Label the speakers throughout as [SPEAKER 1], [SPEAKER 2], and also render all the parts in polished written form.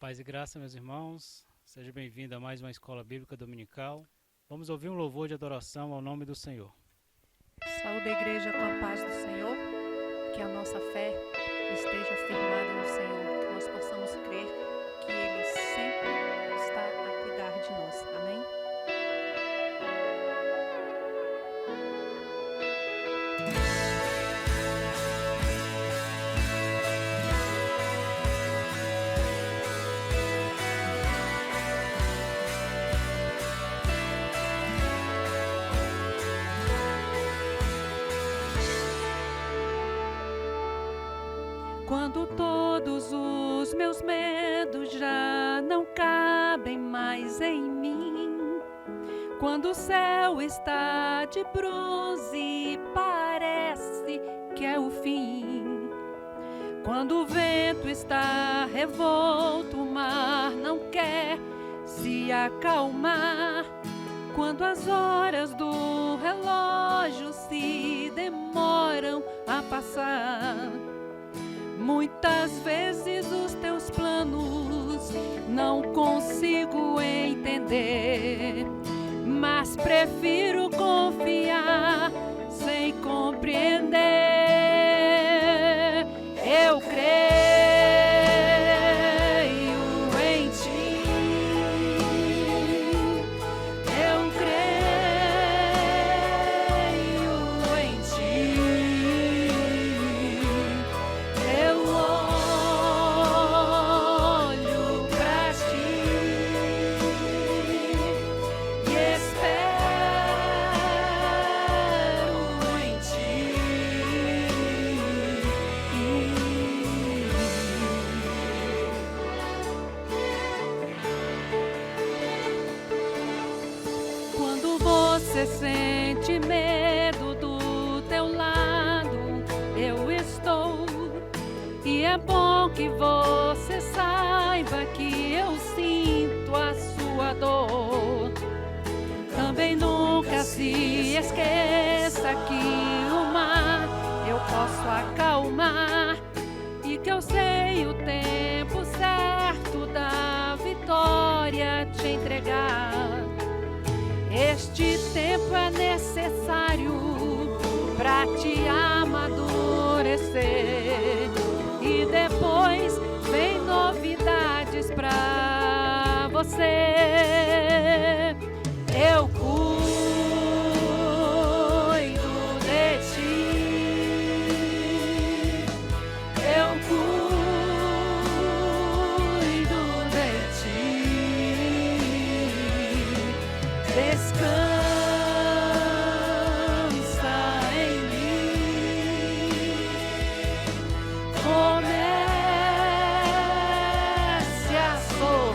[SPEAKER 1] Paz e graça, meus irmãos. Seja bem-vindo a mais uma Escola Bíblica Dominical. Vamos ouvir um louvor de adoração ao nome do Senhor.
[SPEAKER 2] Saúde a igreja com a paz do Senhor, que a nossa fé esteja firmada no Senhor, que nós possamos crer que Ele sempre está a cuidar de nós. Amém? Quando todos os meus medos já não cabem mais em mim, quando o céu está de bronze e parece que é o fim, quando o vento está revolto, o mar não quer se acalmar, quando as horas do relógio se demoram a passar. Muitas vezes os teus planos não consigo entender, mas prefiro confiar sem compreender. Eu creio em ti, eu creio em ti. Eu olho pra ti e espero em ti. Quando você sente medo do teu lado, eu estou. E é bom que você saiba que eu sinto a sua dor. Também nunca se esqueça que o mar eu posso acalmar e que eu sei o tempo certo da vitória te entregar. Este tempo é necessário pra te amadurecer. E depois vem novidades pra você. Eu cuido de ti. Eu cuido de ti. Descansa em mim. Comece a sorrir.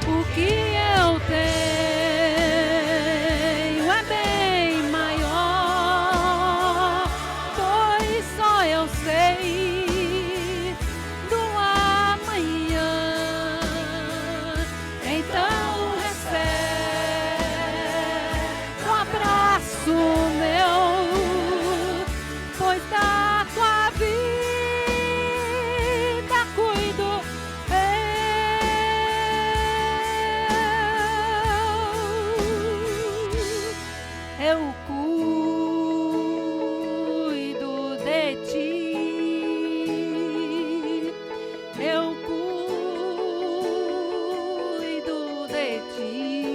[SPEAKER 2] O que eu tenho é bem maior, pois só eu sei do amanhã. Então recebe um abraço meu, pois da tua vida cuido eu cuido de ti. Eu cuido de ti.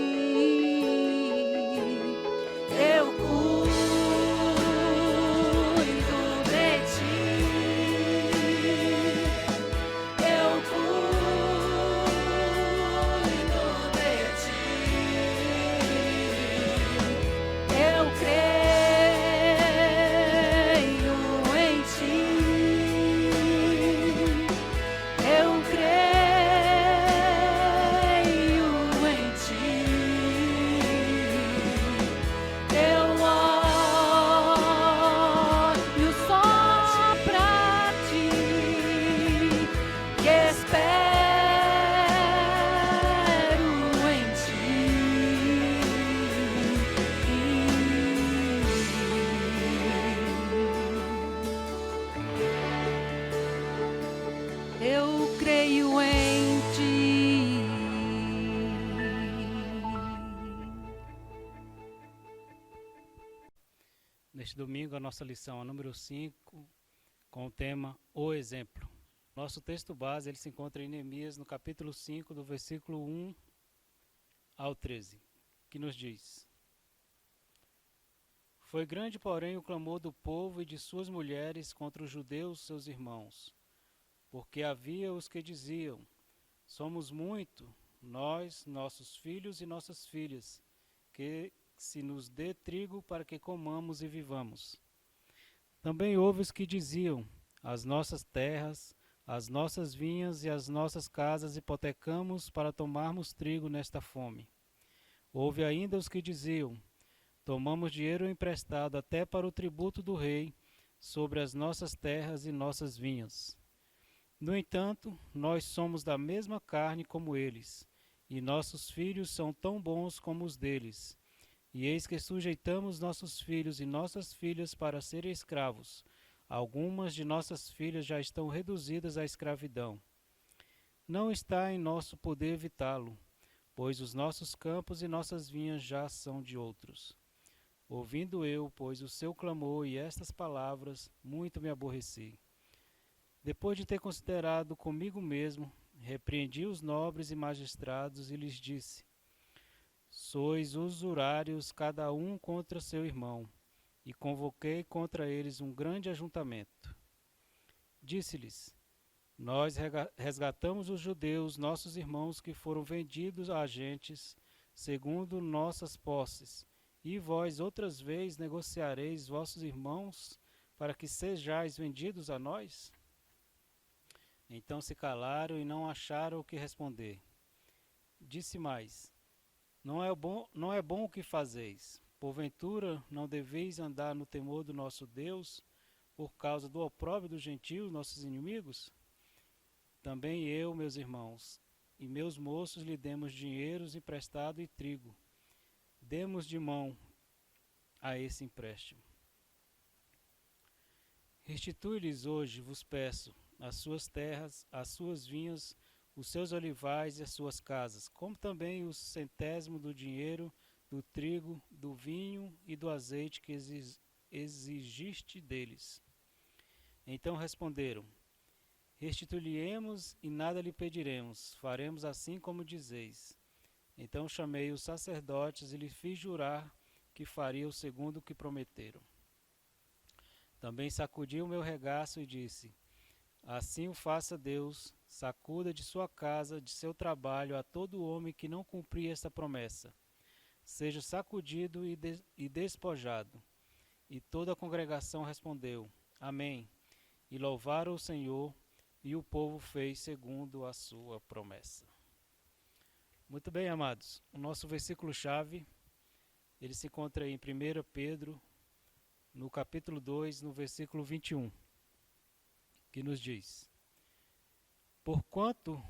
[SPEAKER 2] Eu cuido de ti. Eu cuido de ti. Eu creio
[SPEAKER 1] Neste domingo, a nossa lição é a número 5, com o tema O Exemplo. Nosso texto base ele se encontra em Neemias, no capítulo 5, do versículo 1 ao 13, que nos diz: Foi grande, porém, o clamor do povo e de suas mulheres contra os judeus, seus irmãos, porque havia os que diziam: Somos muito, nós, nossos filhos e nossas filhas, que se nos dê trigo para que comamos e vivamos. Também houve os que diziam: As nossas terras, as nossas vinhas e as nossas casas hipotecamos para tomarmos trigo nesta fome. Houve ainda os que diziam: Tomamos dinheiro emprestado até para o tributo do rei sobre as nossas terras e nossas vinhas. No entanto, nós somos da mesma carne como eles, e nossos filhos são tão bons como os deles. E eis que sujeitamos nossos filhos e nossas filhas para serem escravos. Algumas de nossas filhas já estão reduzidas à escravidão. Não está em nosso poder evitá-lo, pois os nossos campos e nossas vinhas já são de outros. Ouvindo eu, pois, o seu clamor e estas palavras, muito me aborreci. Depois de ter considerado comigo mesmo, repreendi os nobres e magistrados e lhes disse: Sois usurários cada um contra seu irmão, e convoquei contra eles um grande ajuntamento. Disse-lhes: Nós resgatamos os judeus, nossos irmãos, que foram vendidos a agentes, segundo nossas posses, e vós outras vezes negociareis vossos irmãos, para que sejais vendidos a nós? Então se calaram e não acharam o que responder. Disse mais: Não é bom o que fazeis. Porventura não deveis andar no temor do nosso Deus, por causa do opróbrio dos gentios, nossos inimigos? Também eu, meus irmãos, e meus moços lhe demos dinheiros emprestado e trigo. Demos de mão a esse empréstimo. Restitui-lhes hoje, vos peço, as suas terras, as suas vinhas, os seus olivais e as suas casas, como também o centésimo do dinheiro, do trigo, do vinho e do azeite que exigiste deles. Então responderam: Restituiremos e nada lhe pediremos, faremos assim como dizeis. Então chamei os sacerdotes e lhe fiz jurar que faria o segundo o que prometeram. Também sacudi o meu regaço e disse: Assim o faça Deus, sacuda de sua casa, de seu trabalho, a todo homem que não cumprir esta promessa. Seja sacudido e despojado. E toda a congregação respondeu: Amém. E louvaram o Senhor, e o povo fez segundo a sua promessa. Muito bem, amados. O nosso versículo-chave, ele se encontra em 1 Pedro, no capítulo 2, no versículo 21. Que nos diz: Porquanto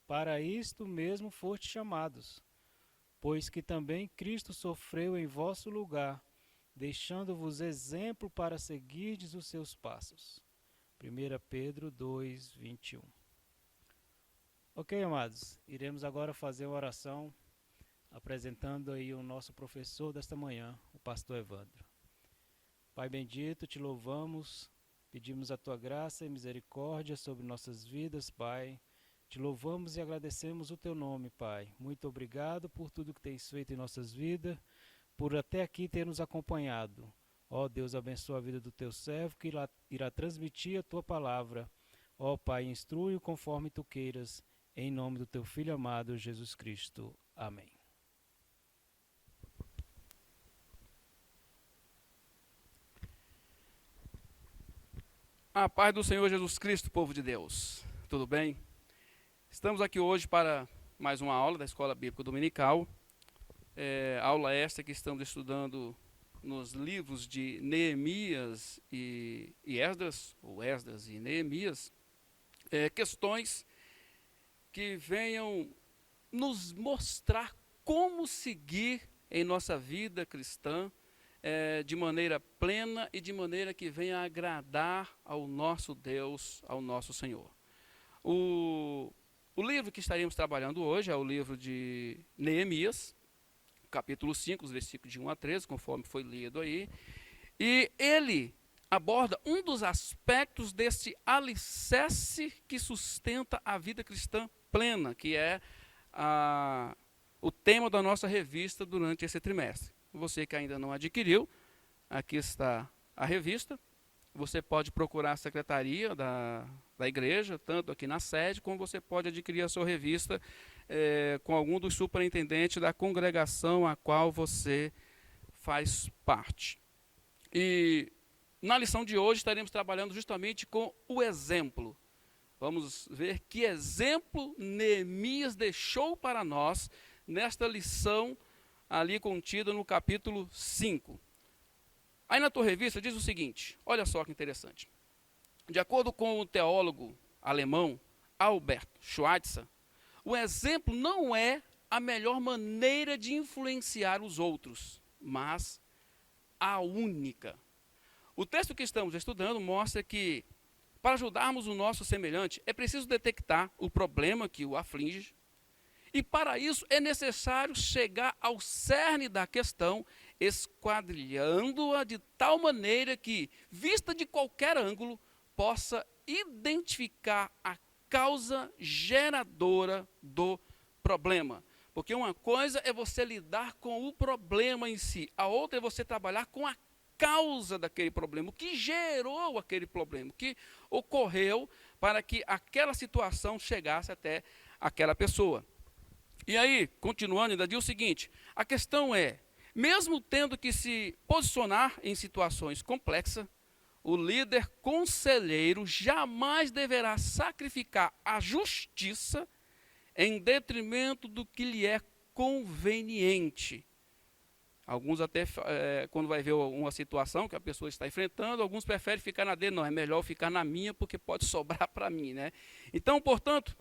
[SPEAKER 1] para isto mesmo fostes chamados, pois que também Cristo sofreu em vosso lugar, deixando-vos exemplo para seguirdes os seus passos. 1 Pedro 2, 21. Ok, amados, iremos agora fazer uma oração, apresentando aí o nosso professor desta manhã, o pastor Evandro. Pai bendito, te louvamos. Pedimos a tua graça e misericórdia sobre nossas vidas, Pai. Te louvamos e agradecemos o teu nome, Pai. Muito obrigado por tudo que tens feito em nossas vidas, por até aqui ter nos acompanhado. Ó Deus, abençoa a vida do teu servo que irá transmitir a tua palavra. Ó Pai, instrui-o conforme tu queiras, em nome do teu Filho amado, Jesus Cristo. Amém.
[SPEAKER 3] A paz do Senhor Jesus Cristo, povo de Deus. Tudo bem? Estamos aqui hoje para mais uma aula da Escola Bíblica Dominical. Aula esta que estamos estudando nos livros de Neemias e Esdras, ou Esdras e Neemias, questões que venham nos mostrar como seguir em nossa vida cristã, de maneira plena e de maneira que venha agradar ao nosso Deus, ao nosso Senhor. O livro que estaremos trabalhando hoje é o livro de Neemias, capítulo 5, os versículos de 1 a 13, conforme foi lido aí. E ele aborda um dos aspectos desse alicerce que sustenta a vida cristã plena, que é o tema da nossa revista durante esse trimestre. Você que ainda não adquiriu, aqui está a revista. Você pode procurar a secretaria da igreja, tanto aqui na sede, como você pode adquirir a sua revista com algum dos superintendentes da congregação a qual você faz parte. E na lição de hoje estaremos trabalhando justamente com o exemplo. Vamos ver que exemplo Neemias deixou para nós nesta lição ali contida no capítulo 5. Aí na tua revista diz o seguinte, olha só que interessante. De acordo com o teólogo alemão Albert Schweitzer, o exemplo não é a melhor maneira de influenciar os outros, mas a única. O texto que estamos estudando mostra que, para ajudarmos o nosso semelhante, é preciso detectar o problema que o aflige, e para isso é necessário chegar ao cerne da questão, esquadrilhando-a de tal maneira que, vista de qualquer ângulo, possa identificar a causa geradora do problema. Porque uma coisa é você lidar com o problema em si, a outra é você trabalhar com a causa daquele problema, o que gerou aquele problema, o que ocorreu para que aquela situação chegasse até aquela pessoa. E aí, continuando, ainda diz o seguinte, a questão é, mesmo tendo que se posicionar em situações complexas, o líder conselheiro jamais deverá sacrificar a justiça em detrimento do que lhe é conveniente. Alguns até, quando vai ver uma situação que a pessoa está enfrentando, alguns preferem ficar na dele. Não, é melhor ficar na minha porque pode sobrar para mim, né? Então, portanto,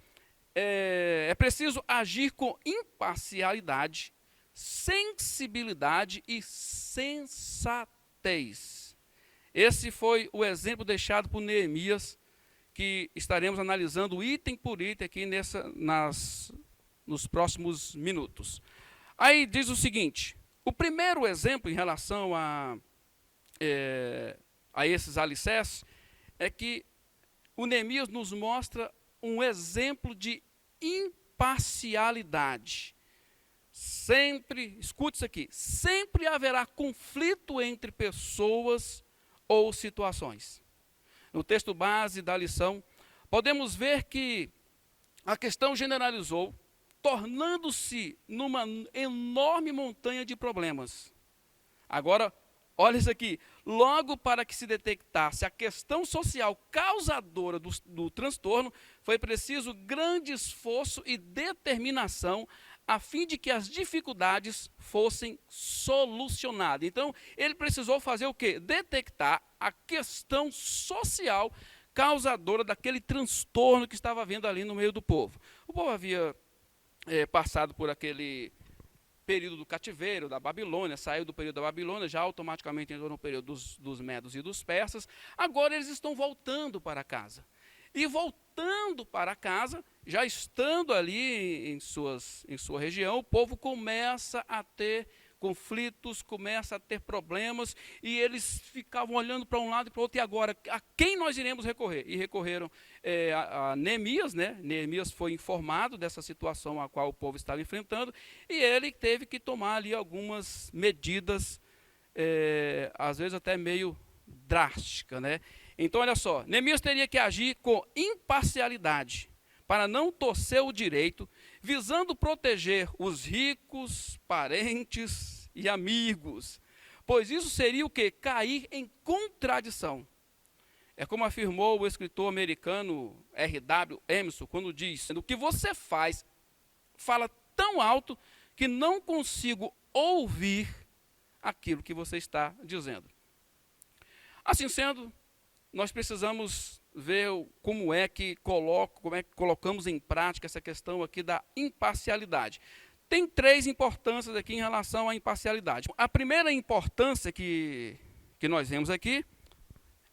[SPEAKER 3] é preciso agir com imparcialidade, sensibilidade e sensatez. Esse foi o exemplo deixado por Neemias, que estaremos analisando item por item aqui nos próximos minutos. Aí diz o seguinte, o primeiro exemplo em relação a esses alicerces é que o Neemias nos mostra um exemplo de imparcialidade. Sempre, escute isso aqui, sempre haverá conflito entre pessoas ou situações. No texto base da lição, podemos ver que a questão generalizou, tornando-se numa enorme montanha de problemas. Agora, olha isso aqui, logo para que se detectasse a questão social causadora do transtorno, foi preciso grande esforço e determinação a fim de que as dificuldades fossem solucionadas. Então, ele precisou fazer o quê? Detectar a questão social causadora daquele transtorno que estava havendo ali no meio do povo. O povo havia passado por aquele período do cativeiro, da Babilônia, saiu do período da Babilônia, já automaticamente entrou no período dos medos e dos persas. Agora eles estão voltando para casa. E voltando para casa, já estando ali em sua região, o povo começa a ter conflitos, começa a ter problemas, e eles ficavam olhando para um lado e para o outro, e agora, a quem nós iremos recorrer? E recorreram a Neemias, né? Neemias foi informado dessa situação a qual o povo estava enfrentando, e ele teve que tomar ali algumas medidas, às vezes até meio drásticas, né? Então, olha só, Neemias teria que agir com imparcialidade, para não torcer o direito, visando proteger os ricos, parentes e amigos. Pois isso seria o quê? Cair em contradição. É como afirmou o escritor americano R.W. Emerson, quando diz, o que você faz, fala tão alto que não consigo ouvir aquilo que você está dizendo. Assim sendo, nós precisamos ver como é que colocamos em prática essa questão aqui da imparcialidade. Tem três importâncias aqui em relação à imparcialidade. A primeira importância que nós vemos aqui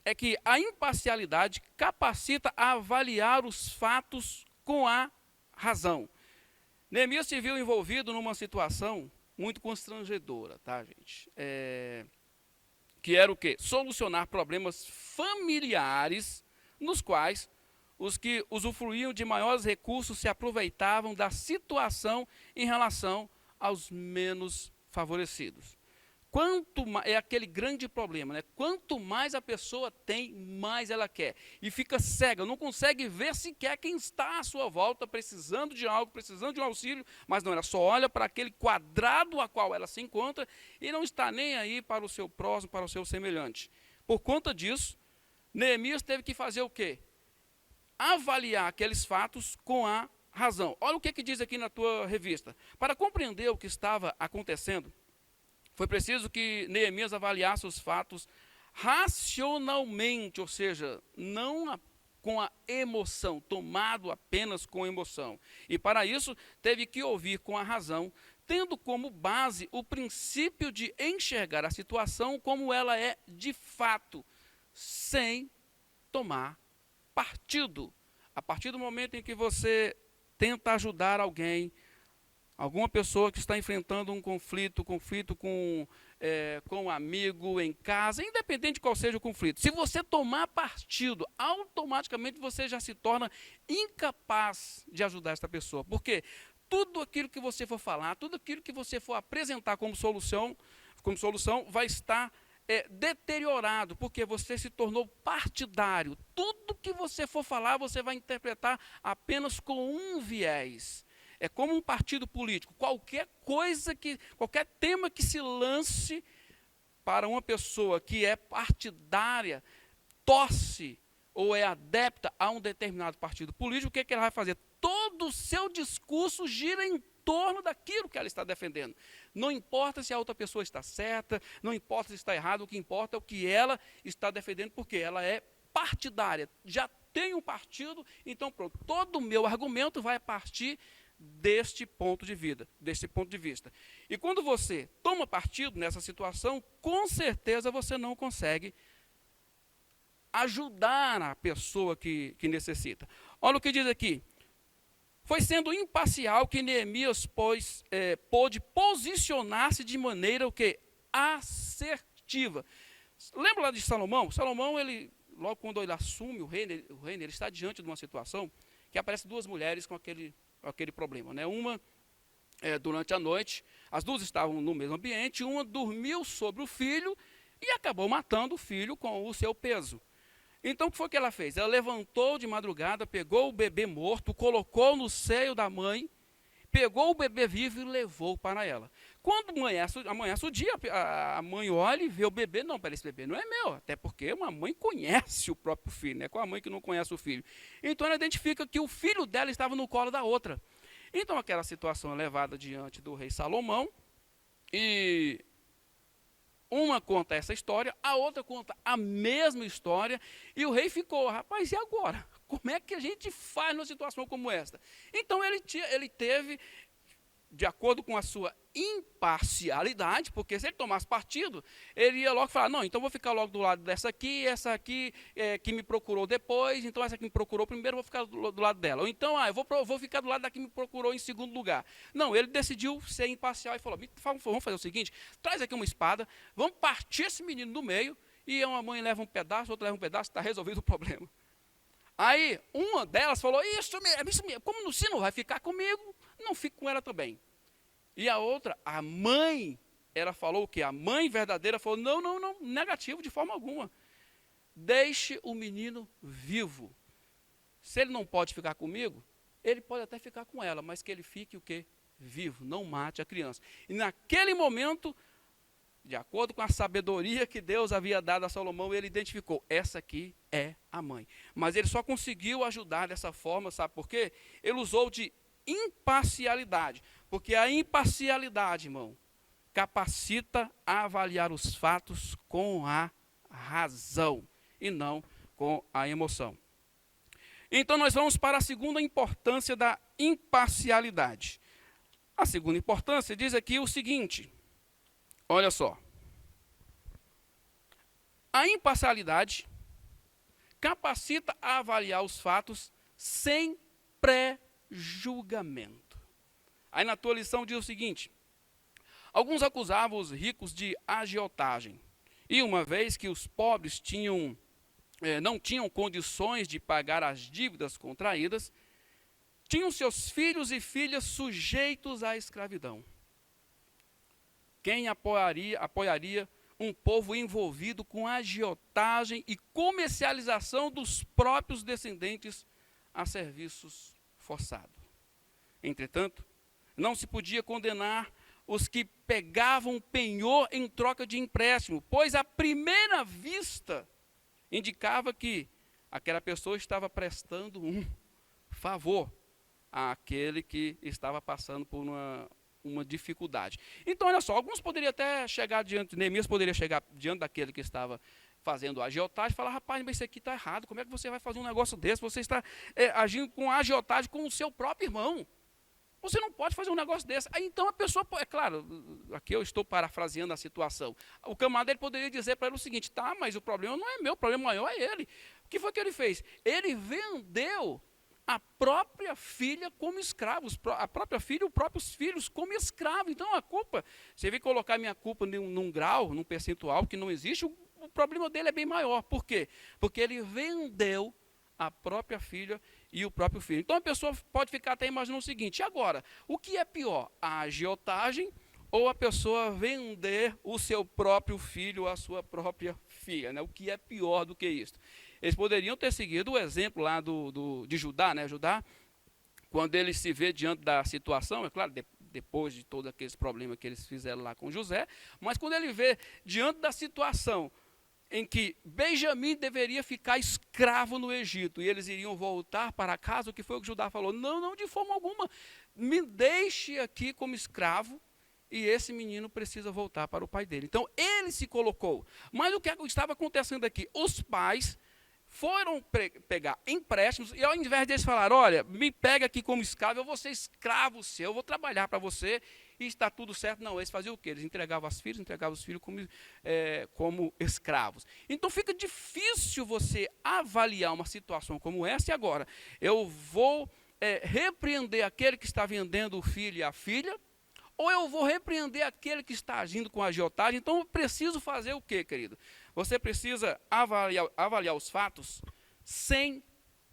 [SPEAKER 3] é que a imparcialidade capacita a avaliar os fatos com a razão. Neemias se viu envolvido numa situação muito constrangedora, tá, gente? que era o quê? Solucionar problemas familiares, nos quais os que usufruíam de maiores recursos se aproveitavam da situação em relação aos menos favorecidos. É aquele grande problema, né? Quanto mais a pessoa tem, mais ela quer. E fica cega, não consegue ver sequer quem está à sua volta, precisando de algo, precisando de um auxílio, mas não, ela só olha para aquele quadrado a qual ela se encontra e não está nem aí para o seu próximo, para o seu semelhante. Por conta disso, Neemias teve que fazer o quê? Avaliar aqueles fatos com a razão. Olha o que diz aqui na tua revista. Para compreender o que estava acontecendo, foi preciso que Neemias avaliasse os fatos racionalmente, ou seja, não com a emoção, tomado apenas com emoção. E para isso, teve que ouvir com a razão, tendo como base o princípio de enxergar a situação como ela é de fato, sem tomar partido. A partir do momento em que você tenta ajudar alguém, alguma pessoa que está enfrentando um conflito com um amigo em casa, independente de qual seja o conflito, se você tomar partido, automaticamente você já se torna incapaz de ajudar essa pessoa. Porque tudo aquilo que você for falar, tudo aquilo que você for apresentar como solução vai estar deteriorado, porque você se tornou partidário. Tudo que você for falar, você vai interpretar apenas com um viés. É como um partido político. Qualquer tema que se lance para uma pessoa que é partidária, torce ou é adepta a um determinado partido político, o que ela vai fazer? Todo o seu discurso gira em torno daquilo que ela está defendendo. Não importa se a outra pessoa está certa, não importa se está errado, o que importa é o que ela está defendendo, porque ela é partidária. Já tem um partido, então pronto, todo o meu argumento vai partir deste ponto de vista. E quando você toma partido nessa situação, com certeza você não consegue ajudar a pessoa que necessita. Olha o que diz aqui. Foi sendo imparcial que Neemias pôde posicionar-se de maneira assertiva. Lembra lá de Salomão? Salomão, logo quando ele assume o reino, ele está diante de uma situação que aparece duas mulheres com aquele problema, né? Uma, durante a noite, as duas estavam no mesmo ambiente, uma dormiu sobre o filho e acabou matando o filho com o seu peso. Então, o que foi que ela fez? Ela levantou de madrugada, pegou o bebê morto, colocou no seio da mãe, pegou o bebê vivo e levou para ela. Quando amanhece o dia, a mãe olha e vê o bebê, não, esse bebê não é meu, até porque uma mãe conhece o próprio filho, né? Qual a mãe que não conhece o filho? Então ela identifica que o filho dela estava no colo da outra. Então aquela situação é levada diante do rei Salomão, e uma conta essa história, a outra conta a mesma história, e o rei ficou, rapaz, e agora? Como é que a gente faz numa situação como esta? Então ele teve, de acordo com a sua imparcialidade, porque se ele tomasse partido, ele ia logo falar, não, então vou ficar logo do lado dessa aqui, essa aqui que me procurou depois, então essa que me procurou primeiro, vou ficar do lado dela. Ou então, eu vou ficar do lado da que me procurou em segundo lugar. Não, ele decidiu ser imparcial e falou, vamos fazer o seguinte, traz aqui uma espada, vamos partir esse menino no meio, e uma mãe leva um pedaço, outra leva um pedaço, está resolvido o problema. Aí, uma delas falou, isso mesmo, como se não vai ficar comigo, não fico com ela também. E a outra, a mãe, ela falou o quê? A mãe verdadeira falou, não, negativo de forma alguma. Deixe o menino vivo. Se ele não pode ficar comigo, ele pode até ficar com ela, mas que ele fique o quê? Vivo, não mate a criança. E naquele momento, de acordo com a sabedoria que Deus havia dado a Salomão, ele identificou, essa aqui é a mãe. Mas ele só conseguiu ajudar dessa forma, sabe por quê? Ele usou de imparcialidade. Porque a imparcialidade, irmão, capacita a avaliar os fatos com a razão e não com a emoção. Então nós vamos para a segunda importância da imparcialidade. A segunda importância diz aqui o seguinte, olha só. A imparcialidade capacita a avaliar os fatos sem pré-julgamento. Aí na tua lição diz o seguinte, alguns acusavam os ricos de agiotagem, E uma vez que os pobres não tinham condições de pagar as dívidas contraídas, tinham seus filhos e filhas sujeitos à escravidão. Quem apoiaria um povo envolvido com agiotagem e comercialização dos próprios descendentes a serviços forçados? Entretanto, não se podia condenar os que pegavam penhor em troca de empréstimo, pois à primeira vista indicava que aquela pessoa estava prestando um favor àquele que estava passando por uma dificuldade. Então, olha só, alguns poderiam até chegar diante, Neemias poderia chegar diante daquele que estava fazendo agiotagem e falar: rapaz, mas isso aqui está errado, como é que você vai fazer um negócio desse? Você está agindo com agiotagem com o seu próprio irmão. Você não pode fazer um negócio desse. Aí então a pessoa, é claro, aqui eu estou parafraseando a situação. O camarada ele poderia dizer para ele o seguinte: tá, mas o problema não é meu, o problema maior é ele. O que foi que ele fez? Ele vendeu a própria filha como escravos, a própria filha e os próprios filhos como escravos. Então a culpa, você vem colocar minha culpa num grau, num percentual que não existe, o problema dele é bem maior. Por quê? Porque ele vendeu a própria filha e o próprio filho. Então a pessoa pode ficar até imaginando o seguinte: e agora, o que é pior, a agiotagem ou a pessoa vender o seu próprio filho, a sua própria filha? Né? O que é pior do que isso? Eles poderiam ter seguido o exemplo lá de Judá, né? Judá, quando ele se vê diante da situação, é claro, depois de todos aqueles problemas que eles fizeram lá com José, mas quando ele vê diante da situação em que Benjamim deveria ficar escravo no Egito, e eles iriam voltar para casa, o que foi o que Judá falou? Não, de forma alguma, me deixe aqui como escravo, e esse menino precisa voltar para o pai dele. Então, ele se colocou. Mas o que estava acontecendo aqui? Os pais foram pegar empréstimos, e ao invés deles falar: olha, me pega aqui como escravo, eu vou ser escravo seu, eu vou trabalhar para você, e está tudo certo. Não, eles faziam o quê? Eles entregavam as filhas, entregavam os filhos como escravos. Então fica difícil você avaliar uma situação como essa. E agora, eu vou repreender aquele que está vendendo o filho e a filha, ou eu vou repreender aquele que está agindo com agiotagem? Então eu preciso fazer o quê, querido? Você precisa avaliar os fatos sem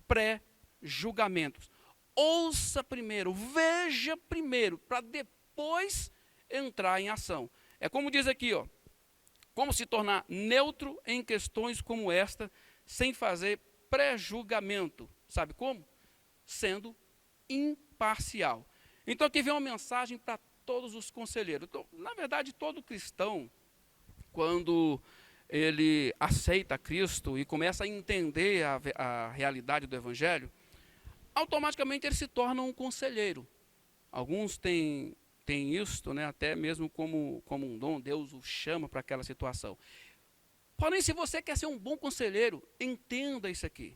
[SPEAKER 3] pré-julgamentos. Ouça primeiro, veja primeiro, para depois entrar em ação. É como diz aqui, ó, como se tornar neutro em questões como esta, sem fazer pré-julgamento. Sabe como? Sendo imparcial. Então aqui vem uma mensagem para todos os conselheiros. Então, na verdade, todo cristão, quando ele aceita Cristo e começa a entender a realidade do Evangelho, automaticamente ele se torna um conselheiro. Alguns têm isto, né, até mesmo como um dom, Deus o chama para aquela situação. Porém, se você quer ser um bom conselheiro, entenda isso aqui.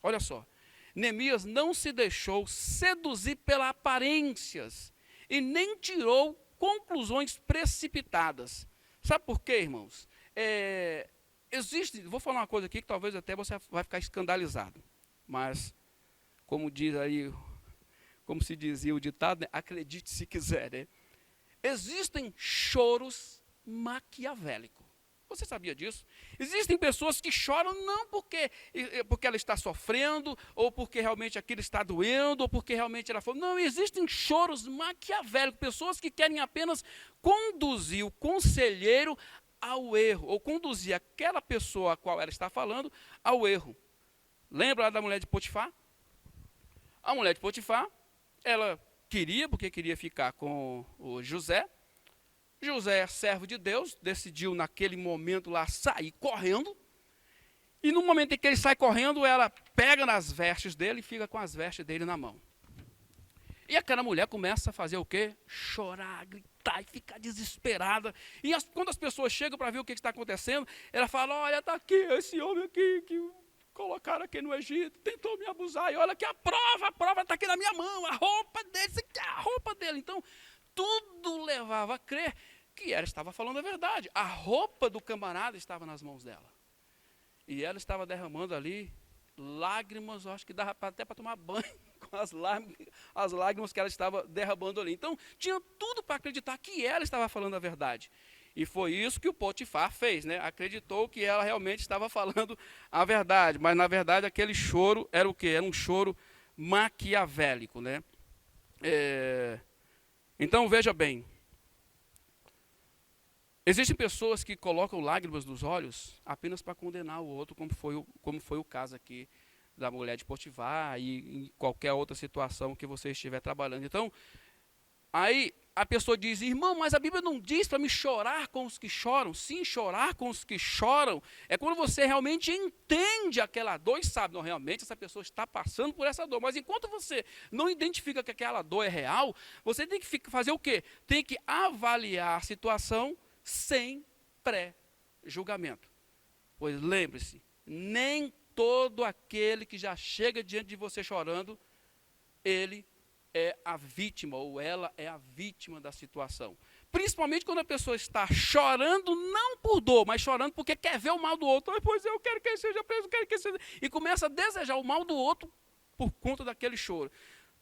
[SPEAKER 3] Olha só, Neemias não se deixou seduzir pelas aparências e nem tirou conclusões precipitadas. Sabe por quê, irmãos? Vou falar uma coisa aqui que talvez até você vai ficar escandalizado, mas como diz aí, como se dizia o ditado, né? Acredite se quiser, né? Existem choros maquiavélicos. Você sabia disso? Existem pessoas que choram não porque ela está sofrendo, ou porque realmente aquilo está doendo, ou porque realmente ela falou. Não, existem choros maquiavélicos, pessoas que querem apenas conduzir o conselheiro ao erro, ou conduzir aquela pessoa a qual ela está falando ao erro. Lembra lá da mulher de Potifar? A mulher de Potifar, ela porque queria ficar com o José. José, servo de Deus, decidiu naquele momento lá sair correndo. E no momento em que ele sai correndo, ela pega nas vestes dele e fica com as vestes dele na mão. E aquela mulher começa a fazer o quê? Chorar, gritar e ficar desesperada. E quando as pessoas chegam para ver o que está acontecendo, ela fala: olha, está aqui esse homem aqui que colocaram aqui no Egito, tentou me abusar. E olha que a prova está aqui na minha mão, a roupa dele, isso aqui é a roupa dele. Então, tudo levava a crer que ela estava falando a verdade. A roupa do camarada estava nas mãos dela. E ela estava derramando ali lágrimas, eu acho que dava até para tomar banho com as lágrimas que ela estava derramando ali. Então, tinha tudo para acreditar que ela estava falando a verdade. E foi isso que o Potifar fez, né? Acreditou que ela realmente estava falando a verdade, mas na verdade aquele choro era o quê? Era um choro maquiavélico, né? Então veja bem, existem pessoas que colocam lágrimas nos olhos apenas para condenar o outro, como foi o caso aqui da mulher de Potifar e em qualquer outra situação que você estiver trabalhando. Então, aí a pessoa diz, irmão, mas a Bíblia não diz para me chorar com os que choram. Sim, chorar com os que choram é quando você realmente entende aquela dor e sabe, não, realmente essa pessoa está passando por essa dor. Mas enquanto você não identifica que aquela dor é real, você tem que fazer o quê? Tem que avaliar a situação sem pré-julgamento. Pois lembre-se, nem todo aquele que já chega diante de você chorando, ele é a vítima, ou ela é a vítima da situação. Principalmente quando a pessoa está chorando, não por dor, mas chorando porque quer ver o mal do outro. Pois eu quero que ele seja preso, eu quero que ele seja... E começa a desejar o mal do outro por conta daquele choro.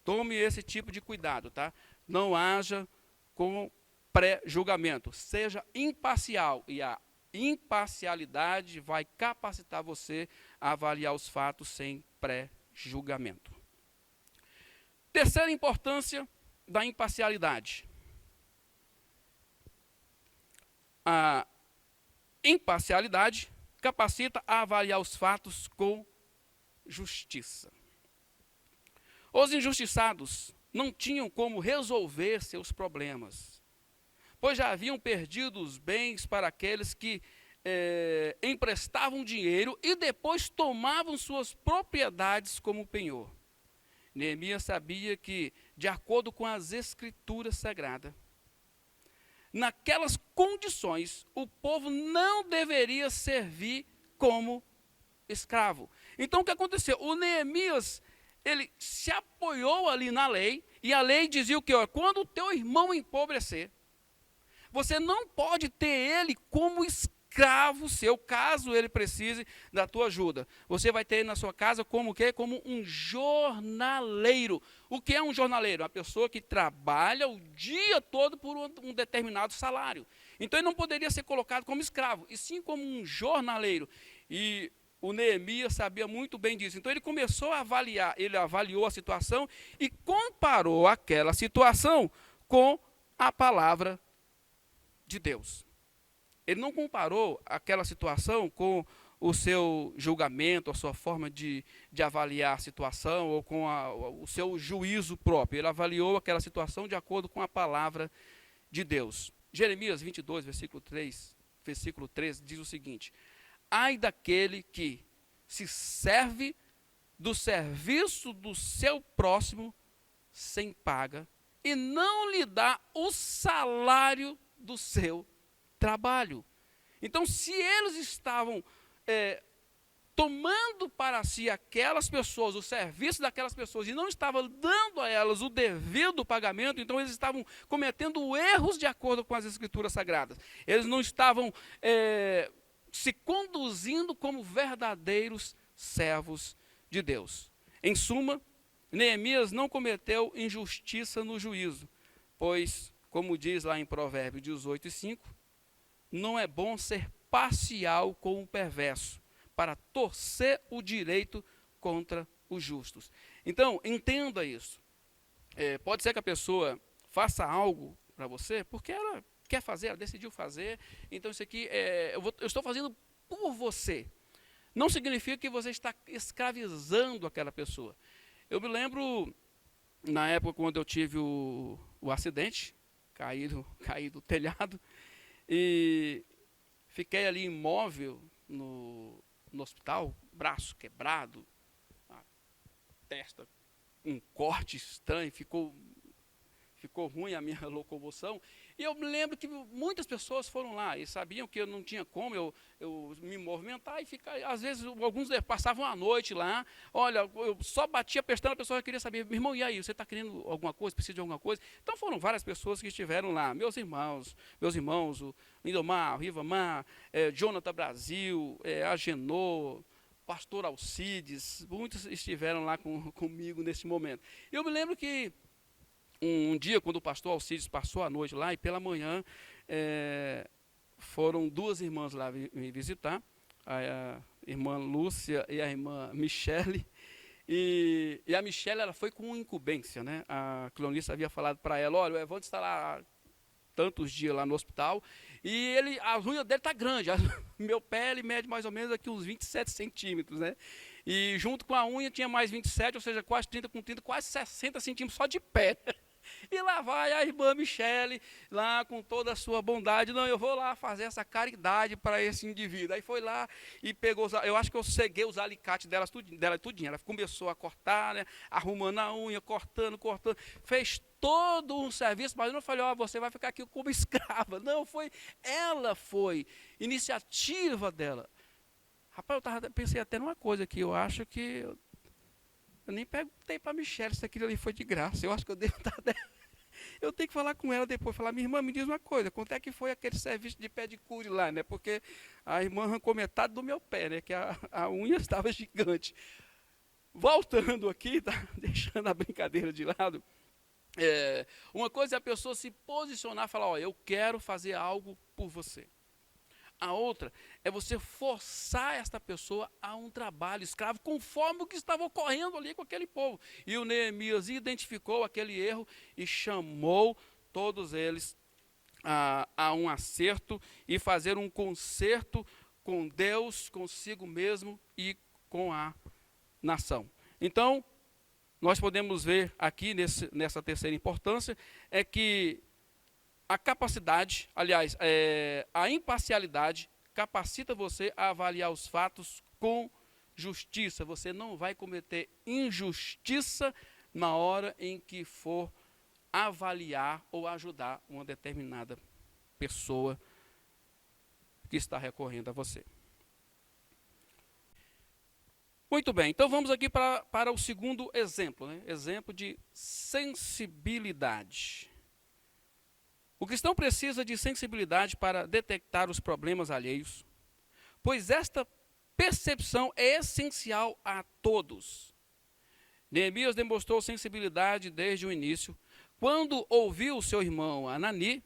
[SPEAKER 3] Tome esse tipo de cuidado, tá? Não haja com pré-julgamento. Seja imparcial, e a imparcialidade vai capacitar você a avaliar os fatos sem pré-julgamento. Terceira importância da imparcialidade. A imparcialidade capacita a avaliar os fatos com justiça. Os injustiçados não tinham como resolver seus problemas, pois já haviam perdido os bens para aqueles que emprestavam dinheiro e depois tomavam suas propriedades como penhor. Neemias sabia que, de acordo com as Escrituras Sagradas, naquelas condições, o povo não deveria servir como escravo. Então, o que aconteceu? O Neemias, ele se apoiou ali na lei, e a lei dizia o quê? Quando o teu irmão empobrecer, você não pode ter ele como escravo seu, caso ele precise da tua ajuda. Você vai ter ele na sua casa como o quê? Como um jornaleiro. O que é um jornaleiro? Uma pessoa que trabalha o dia todo por um determinado salário. Então ele não poderia ser colocado como escravo, e sim como um jornaleiro. E o Neemias sabia muito bem disso. Então ele começou a avaliar, ele avaliou a situação e comparou aquela situação com a palavra de Deus. Ele não comparou aquela situação com o seu julgamento, a sua forma de avaliar a situação, ou com o seu juízo próprio. Ele avaliou aquela situação de acordo com a palavra de Deus. Jeremias 22, versículo 3 diz o seguinte: ai daquele que se serve do serviço do seu próximo sem paga e não lhe dá o salário do seu trabalho. Então, se eles estavam tomando para si aquelas pessoas, o serviço daquelas pessoas, e não estavam dando a elas o devido pagamento, então eles estavam cometendo erros de acordo com as Escrituras Sagradas. Eles não estavam se conduzindo como verdadeiros servos de Deus. Em suma, Neemias não cometeu injustiça no juízo, pois, como diz lá em Provérbios 18:5, não é bom ser parcial com o perverso, para torcer o direito contra os justos. Então, entenda isso. Pode ser que a pessoa faça algo para você, porque ela quer fazer, ela decidiu fazer, então isso aqui, eu estou fazendo por você. Não significa que você está escravizando aquela pessoa. Eu me lembro, na época quando eu tive o acidente, caí do telhado, e fiquei ali imóvel no hospital, braço quebrado, a testa, um corte estranho, ficou ruim a minha locomoção. E eu me lembro que muitas pessoas foram lá e sabiam que eu não tinha como eu me movimentar e ficar. Às vezes, alguns passavam a noite lá. Olha, eu só batia a pestana, a pessoa queria saber, meu irmão, e aí, você está querendo alguma coisa, precisa de alguma coisa? Então foram várias pessoas que estiveram lá, meus irmãos, o Lindomar, o Rivamar, Jonathan Brasil, Agenor, pastor Alcides, muitos estiveram lá comigo nesse momento. Eu me lembro que um dia, quando o pastor Alcides passou a noite lá, e pela manhã, foram duas irmãs lá me visitar, a irmã Lúcia e a irmã Michele. E a Michele, ela foi com incumbência, né? A Cleonice havia falado para ela, olha, o Evandro está lá tantos dias lá no hospital, e as unhas dele tá grande, meu pé ele mede mais ou menos aqui uns 27 centímetros, né? E junto com a unha tinha mais 27, ou seja, quase 30 com 30, quase 60 centímetros só de pé. E lá vai a irmã Michele, lá com toda a sua bondade, não, eu vou lá fazer essa caridade para esse indivíduo. Aí foi lá e pegou, eu acho que eu ceguei os alicates dela tudinho. Ela começou a cortar, né, arrumando a unha, cortando, fez todo um serviço, mas eu não falei, ó, você vai ficar aqui como escrava. Não, foi iniciativa dela. Rapaz, pensei até numa coisa aqui, eu acho que eu nem perguntei para a Michele se aquilo ali foi de graça. Eu acho que eu devo estar... Eu tenho que falar com ela depois, falar, minha irmã, me diz uma coisa, quanto é que foi aquele serviço de pedicure lá, né? Porque a irmã arrancou metade do meu pé, né? Que a unha estava gigante. Voltando aqui, tá? Deixando a brincadeira de lado, uma coisa é a pessoa se posicionar e falar, ó, eu quero fazer algo por você. A outra é você forçar esta pessoa a um trabalho escravo, conforme o que estava ocorrendo ali com aquele povo. E o Neemias identificou aquele erro e chamou todos eles a um acerto e fazer um concerto com Deus, consigo mesmo e com a nação. Então, nós podemos ver aqui nessa terceira importância, é que a capacidade, aliás, a imparcialidade capacita você a avaliar os fatos com justiça. Você não vai cometer injustiça na hora em que for avaliar ou ajudar uma determinada pessoa que está recorrendo a você. Muito bem, então vamos aqui para o segundo exemplo, né? Exemplo de sensibilidade. O cristão precisa de sensibilidade para detectar os problemas alheios, pois esta percepção é essencial a todos. Neemias demonstrou sensibilidade desde o início, quando ouviu de seu irmão Anani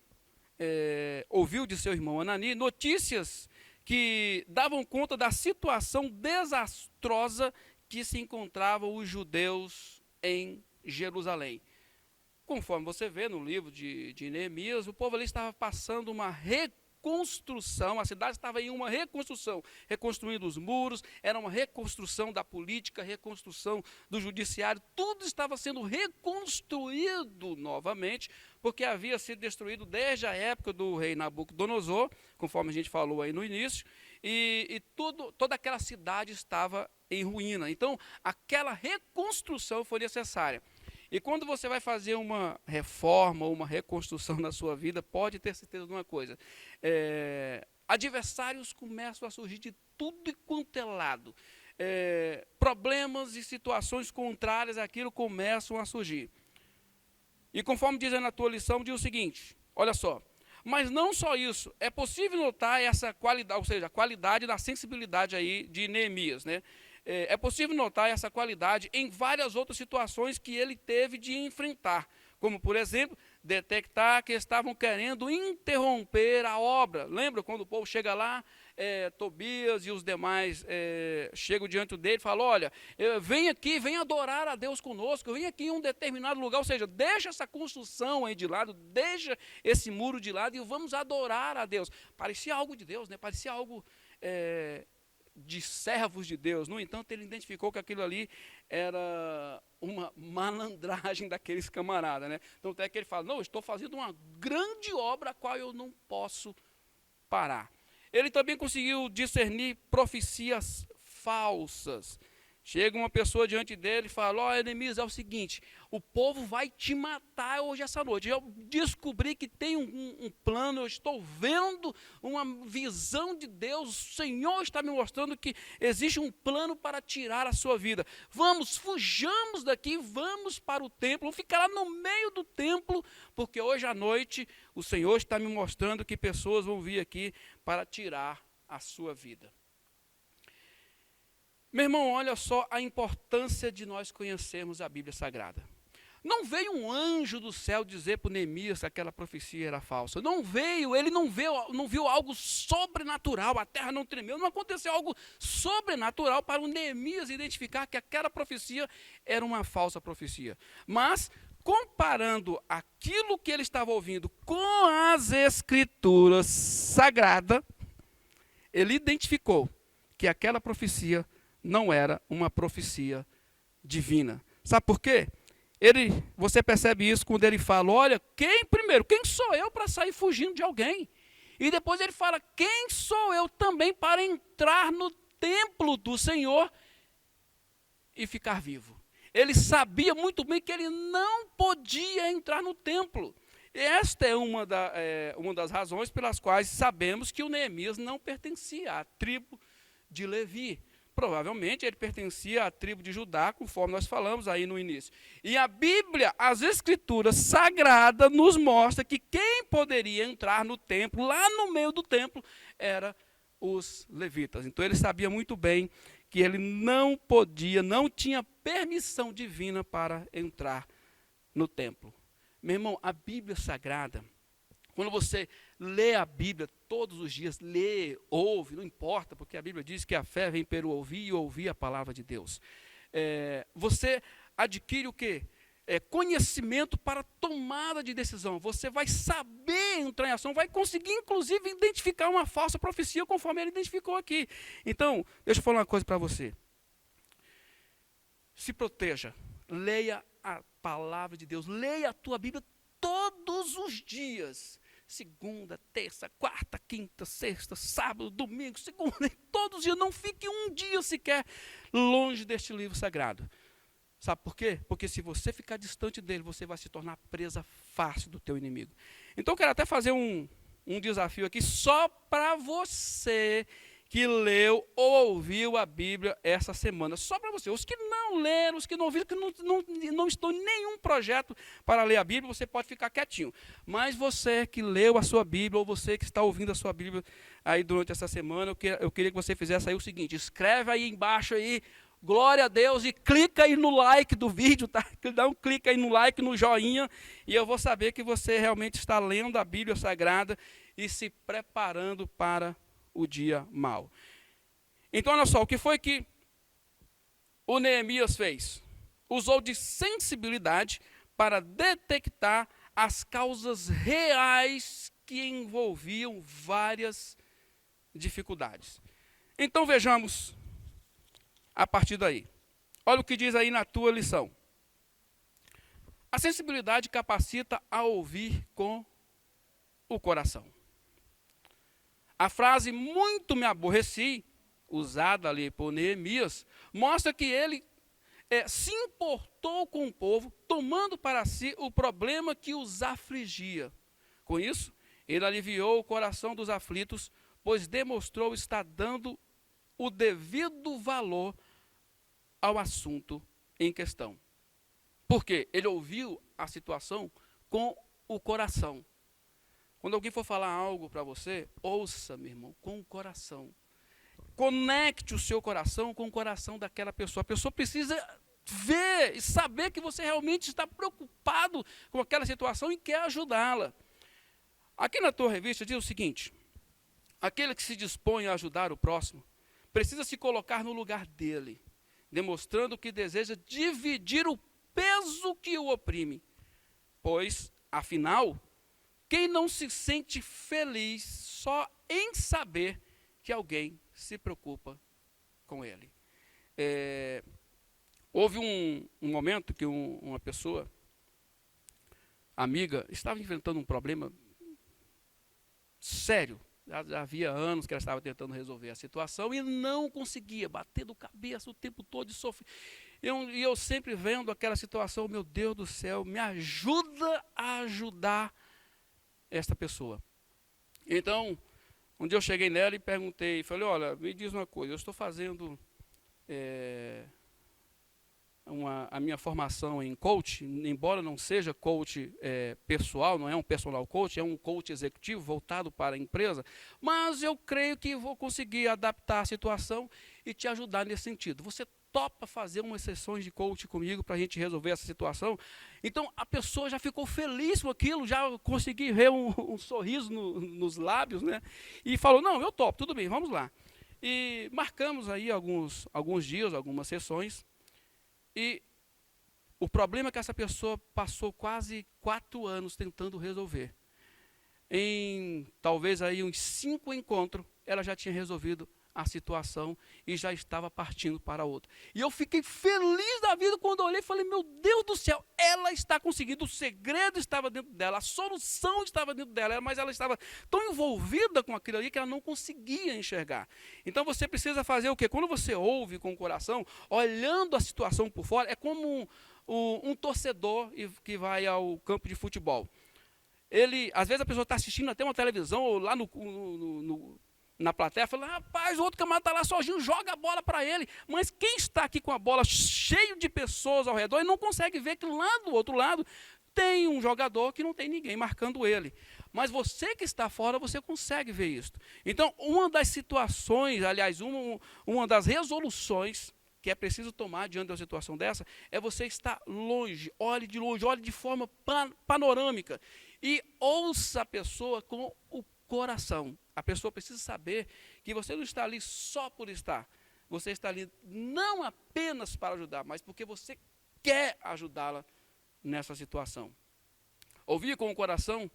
[SPEAKER 3] notícias que davam conta da situação desastrosa que se encontravam os judeus em Jerusalém. Conforme você vê no livro de Neemias, o povo ali estava passando uma reconstrução, a cidade estava em uma reconstrução, reconstruindo os muros, era uma reconstrução da política, reconstrução do judiciário, tudo estava sendo reconstruído novamente, porque havia sido destruído desde a época do rei Nabucodonosor, conforme a gente falou aí no início, e toda aquela cidade estava em ruína. Então, aquela reconstrução foi necessária. E quando você vai fazer uma reforma ou uma reconstrução na sua vida, pode ter certeza de uma coisa. Adversários começam a surgir de tudo e quanto é lado. Problemas e situações contrárias àquilo começam a surgir. E conforme diz aí na tua lição, diz o seguinte, olha só. Mas não só isso, é possível notar essa qualidade, ou seja, a qualidade da sensibilidade aí de Neemias, né? É possível notar essa qualidade em várias outras situações que ele teve de enfrentar, como, por exemplo, detectar que estavam querendo interromper a obra. Lembra quando o povo chega lá, Tobias e os demais chegam diante dele e falam, olha, vem aqui, vem adorar a Deus conosco, vem aqui em um determinado lugar, ou seja, deixa essa construção aí de lado, deixa esse muro de lado e vamos adorar a Deus. Parecia algo de Deus, né? Parecia algo... de servos de Deus. No entanto, ele identificou que aquilo ali era uma malandragem daqueles camaradas, né? Então até que ele fala, não, eu estou fazendo uma grande obra a qual eu não posso parar. Ele também conseguiu discernir profecias falsas. Chega uma pessoa diante dele e fala, ó, Neemias, é o seguinte, o povo vai te matar hoje essa noite. Eu descobri que tem um plano, eu estou vendo uma visão de Deus, o Senhor está me mostrando que existe um plano para tirar a sua vida. Vamos, fujamos daqui, vamos para o templo, vamos ficar lá no meio do templo, porque hoje à noite o Senhor está me mostrando que pessoas vão vir aqui para tirar a sua vida. Meu irmão, olha só a importância de nós conhecermos a Bíblia Sagrada. Não veio um anjo do céu dizer para o Neemias que aquela profecia era falsa. Não veio, ele não viu algo sobrenatural, a terra não tremeu, não aconteceu algo sobrenatural para o Neemias identificar que aquela profecia era uma falsa profecia. Mas, comparando aquilo que ele estava ouvindo com as escrituras sagradas, ele identificou que aquela profecia não era uma profecia divina. Sabe por quê? Você percebe isso quando ele fala, olha, quem sou eu para sair fugindo de alguém? E depois ele fala, quem sou eu também para entrar no templo do Senhor e ficar vivo? Ele sabia muito bem que ele não podia entrar no templo. Esta é uma das razões pelas quais sabemos que o Neemias não pertencia à tribo de Levi. Provavelmente ele pertencia à tribo de Judá, conforme nós falamos aí no início. E a Bíblia, as Escrituras sagradas, nos mostra que quem poderia entrar no templo, lá no meio do templo, era os levitas. Então ele sabia muito bem que ele não tinha permissão divina para entrar no templo. Meu irmão, a Bíblia Sagrada, quando você lê a Bíblia todos os dias, lê, ouve, não importa, porque a Bíblia diz que a fé vem pelo ouvir e ouvir a palavra de Deus. Você adquire o quê? Conhecimento para tomada de decisão. Você vai saber entrar em ação, vai conseguir, inclusive, identificar uma falsa profecia, conforme ele identificou aqui. Então, deixa eu falar uma coisa para você. Se proteja, leia a palavra de Deus, leia a tua Bíblia todos os dias. Segunda, terça, quarta, quinta, sexta, sábado, domingo, segunda, todos os dias. Não fique um dia sequer longe deste livro sagrado. Sabe por quê? Porque se você ficar distante dele, você vai se tornar presa fácil do teu inimigo. Então eu quero até fazer um desafio aqui só para você que leu ou ouviu a Bíblia essa semana. Só para você. Os que não leram, os que não ouviram, que não estão em nenhum projeto para ler a Bíblia, você pode ficar quietinho. Mas você que leu a sua Bíblia, ou você que está ouvindo a sua Bíblia aí durante essa semana, eu queria que você fizesse aí o seguinte, escreve aí embaixo aí, glória a Deus, e clica aí no like do vídeo, tá? Dá um clique aí no like, no joinha, e eu vou saber que você realmente está lendo a Bíblia Sagrada e se preparando para o dia mau. Então, olha só, o que foi que o Neemias fez? Usou de sensibilidade para detectar as causas reais que envolviam várias dificuldades. Então, vejamos a partir daí. Olha o que diz aí na tua lição. A sensibilidade capacita a ouvir com o coração. A frase muito me aborreci, usada ali por Neemias, mostra que ele se importou com o povo, tomando para si o problema que os afligia. Com isso, ele aliviou o coração dos aflitos, pois demonstrou estar dando o devido valor ao assunto em questão. Porque ele ouviu a situação com o coração. Quando alguém for falar algo para você, ouça, meu irmão, com o coração. Conecte o seu coração com o coração daquela pessoa. A pessoa precisa ver e saber que você realmente está preocupado com aquela situação e quer ajudá-la. Aqui na tua revista diz o seguinte: aquele que se dispõe a ajudar o próximo precisa se colocar no lugar dele, demonstrando que deseja dividir o peso que o oprime. Pois, afinal, quem não se sente feliz só em saber que alguém se preocupa com ele? Houve um momento que uma pessoa, amiga, estava enfrentando um problema sério. Já havia anos que ela estava tentando resolver a situação e não conseguia, batendo cabeça o tempo todo e sofrer. E eu sempre vendo aquela situação, meu Deus do céu, me ajuda a ajudar esta pessoa. Então, um dia eu cheguei nela e perguntei, falei, olha, me diz uma coisa, eu estou fazendo a minha formação em coach, embora não seja coach pessoal, não é um personal coach, é um coach executivo voltado para a empresa, mas eu creio que vou conseguir adaptar a situação e te ajudar nesse sentido. Você topa fazer umas sessões de coaching comigo para a gente resolver essa situação? Então, a pessoa já ficou feliz com aquilo, já consegui ver um sorriso nos lábios, né? E falou, não, eu topo, tudo bem, vamos lá. E marcamos aí alguns dias, algumas sessões, e o problema é que essa pessoa passou quase 4 anos tentando resolver. Em talvez aí uns 5 encontros, ela já tinha resolvido a situação e já estava partindo para outra. E eu fiquei feliz da vida quando eu olhei e falei, meu Deus do céu, ela está conseguindo, o segredo estava dentro dela, a solução estava dentro dela, mas ela estava tão envolvida com aquilo ali que ela não conseguia enxergar. Então você precisa fazer o quê? Quando você ouve com o coração, olhando a situação por fora, é como um torcedor que vai ao campo de futebol. Às vezes a pessoa está assistindo até uma televisão ou lá na plateia, fala, rapaz, o outro camarada está lá sozinho, joga a bola para ele. Mas quem está aqui com a bola cheio de pessoas ao redor e não consegue ver que lá do outro lado tem um jogador que não tem ninguém marcando ele. Mas você que está fora, você consegue ver isso. Então, uma das situações, aliás, uma das resoluções que é preciso tomar diante de uma situação dessa, é você estar longe, olhe de forma panorâmica e ouça a pessoa com o coração. A pessoa precisa saber que você não está ali só por estar. Você está ali não apenas para ajudar, mas porque você quer ajudá-la nessa situação. Ouvir com o coração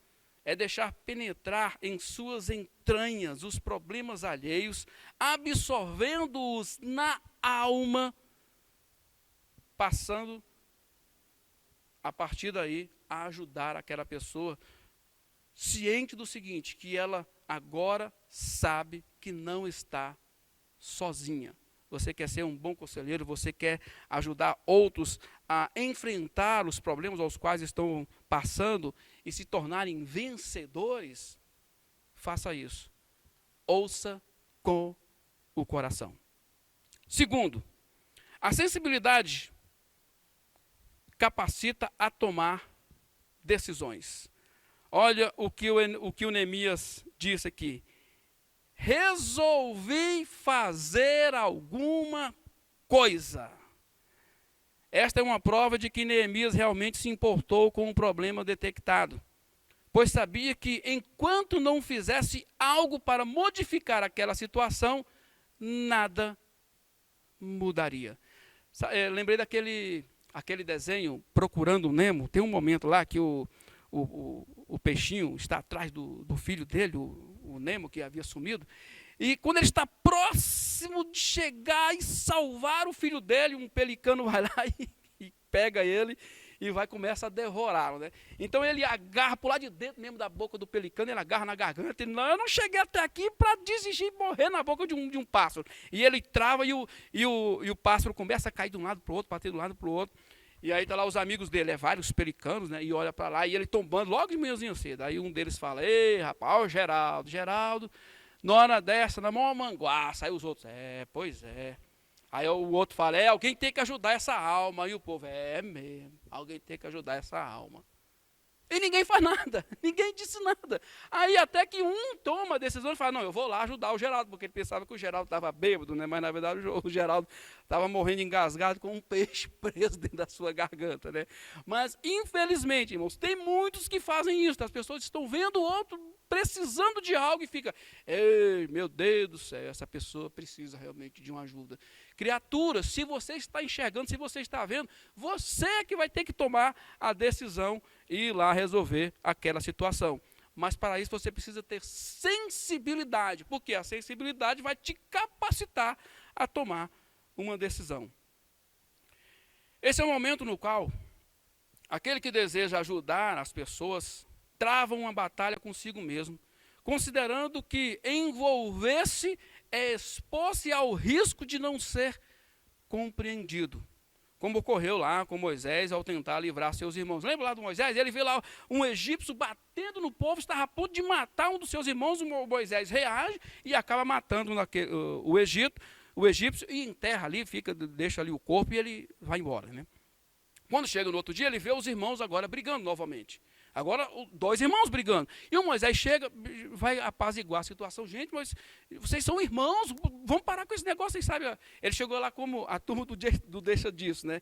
[SPEAKER 3] é deixar penetrar em suas entranhas os problemas alheios, absorvendo-os na alma, passando a partir daí a ajudar aquela pessoa, ciente do seguinte, que ela agora sabe que não está sozinha. Você quer ser um bom conselheiro, você quer ajudar outros a enfrentar os problemas aos quais estão passando e se tornarem vencedores, faça isso. Ouça com o coração. Segundo, a sensibilidade capacita a tomar decisões. Olha o que o Neemias disse aqui. Resolvi fazer alguma coisa. Esta é uma prova de que Neemias realmente se importou com o problema detectado, pois sabia que enquanto não fizesse algo para modificar aquela situação, nada mudaria. Lembrei aquele desenho Procurando Nemo. Tem um momento lá que o peixinho está atrás do filho dele, o Nemo, que havia sumido. E quando ele está próximo de chegar e salvar o filho dele, um pelicano vai lá e pega ele e começa a devorá-lo, né? Então ele agarra por lá de dentro mesmo da boca do pelicano, ele agarra na garganta, ele, não, eu não cheguei até aqui para desistir e morrer na boca de um pássaro. E ele trava e o pássaro começa a cair de um lado para o outro, bater de um lado para o outro. E aí tá lá os amigos dele, vários pelicanos, né? E olha para lá, e ele tombando logo de manhãzinho cedo. Aí um deles fala, ei, rapaz, ó, Geraldo, na hora dessa, na mão manguaça. Aí os outros, pois é. Aí o outro fala, alguém tem que ajudar essa alma. Aí o povo, mesmo, alguém tem que ajudar essa alma. E ninguém faz nada, ninguém disse nada. Aí até que um toma a decisão e fala, não, eu vou lá ajudar o Geraldo, porque ele pensava que o Geraldo estava bêbado, né? Mas na verdade o Geraldo estava morrendo engasgado com um peixe preso dentro da sua garganta, né? Mas infelizmente, irmãos, tem muitos que fazem isso. As pessoas estão vendo o outro precisando de algo e fica, ei, meu Deus do céu, essa pessoa precisa realmente de uma ajuda. Criatura, se você está enxergando, se você está vendo, você é que vai ter que tomar a decisão e ir lá resolver aquela situação. Mas para isso você precisa ter sensibilidade, porque a sensibilidade vai te capacitar a tomar uma decisão. Esse é o momento no qual aquele que deseja ajudar as pessoas trava uma batalha consigo mesmo, considerando que envolver-se é expor-se ao risco de não ser compreendido, como ocorreu lá com Moisés ao tentar livrar seus irmãos. Lembra lá do Moisés? Ele viu lá um egípcio batendo no povo, estava a ponto de matar um dos seus irmãos. O Moisés reage e acaba matando o egípcio, e enterra ali, deixa ali o corpo e ele vai embora, né? Quando chega no outro dia, ele vê os irmãos agora brigando novamente. Agora, dois irmãos brigando. E o Moisés chega, vai apaziguar a situação. Gente, mas vocês são irmãos, vamos parar com esse negócio aí, sabe? Ele chegou lá como a turma do deixa disso, né?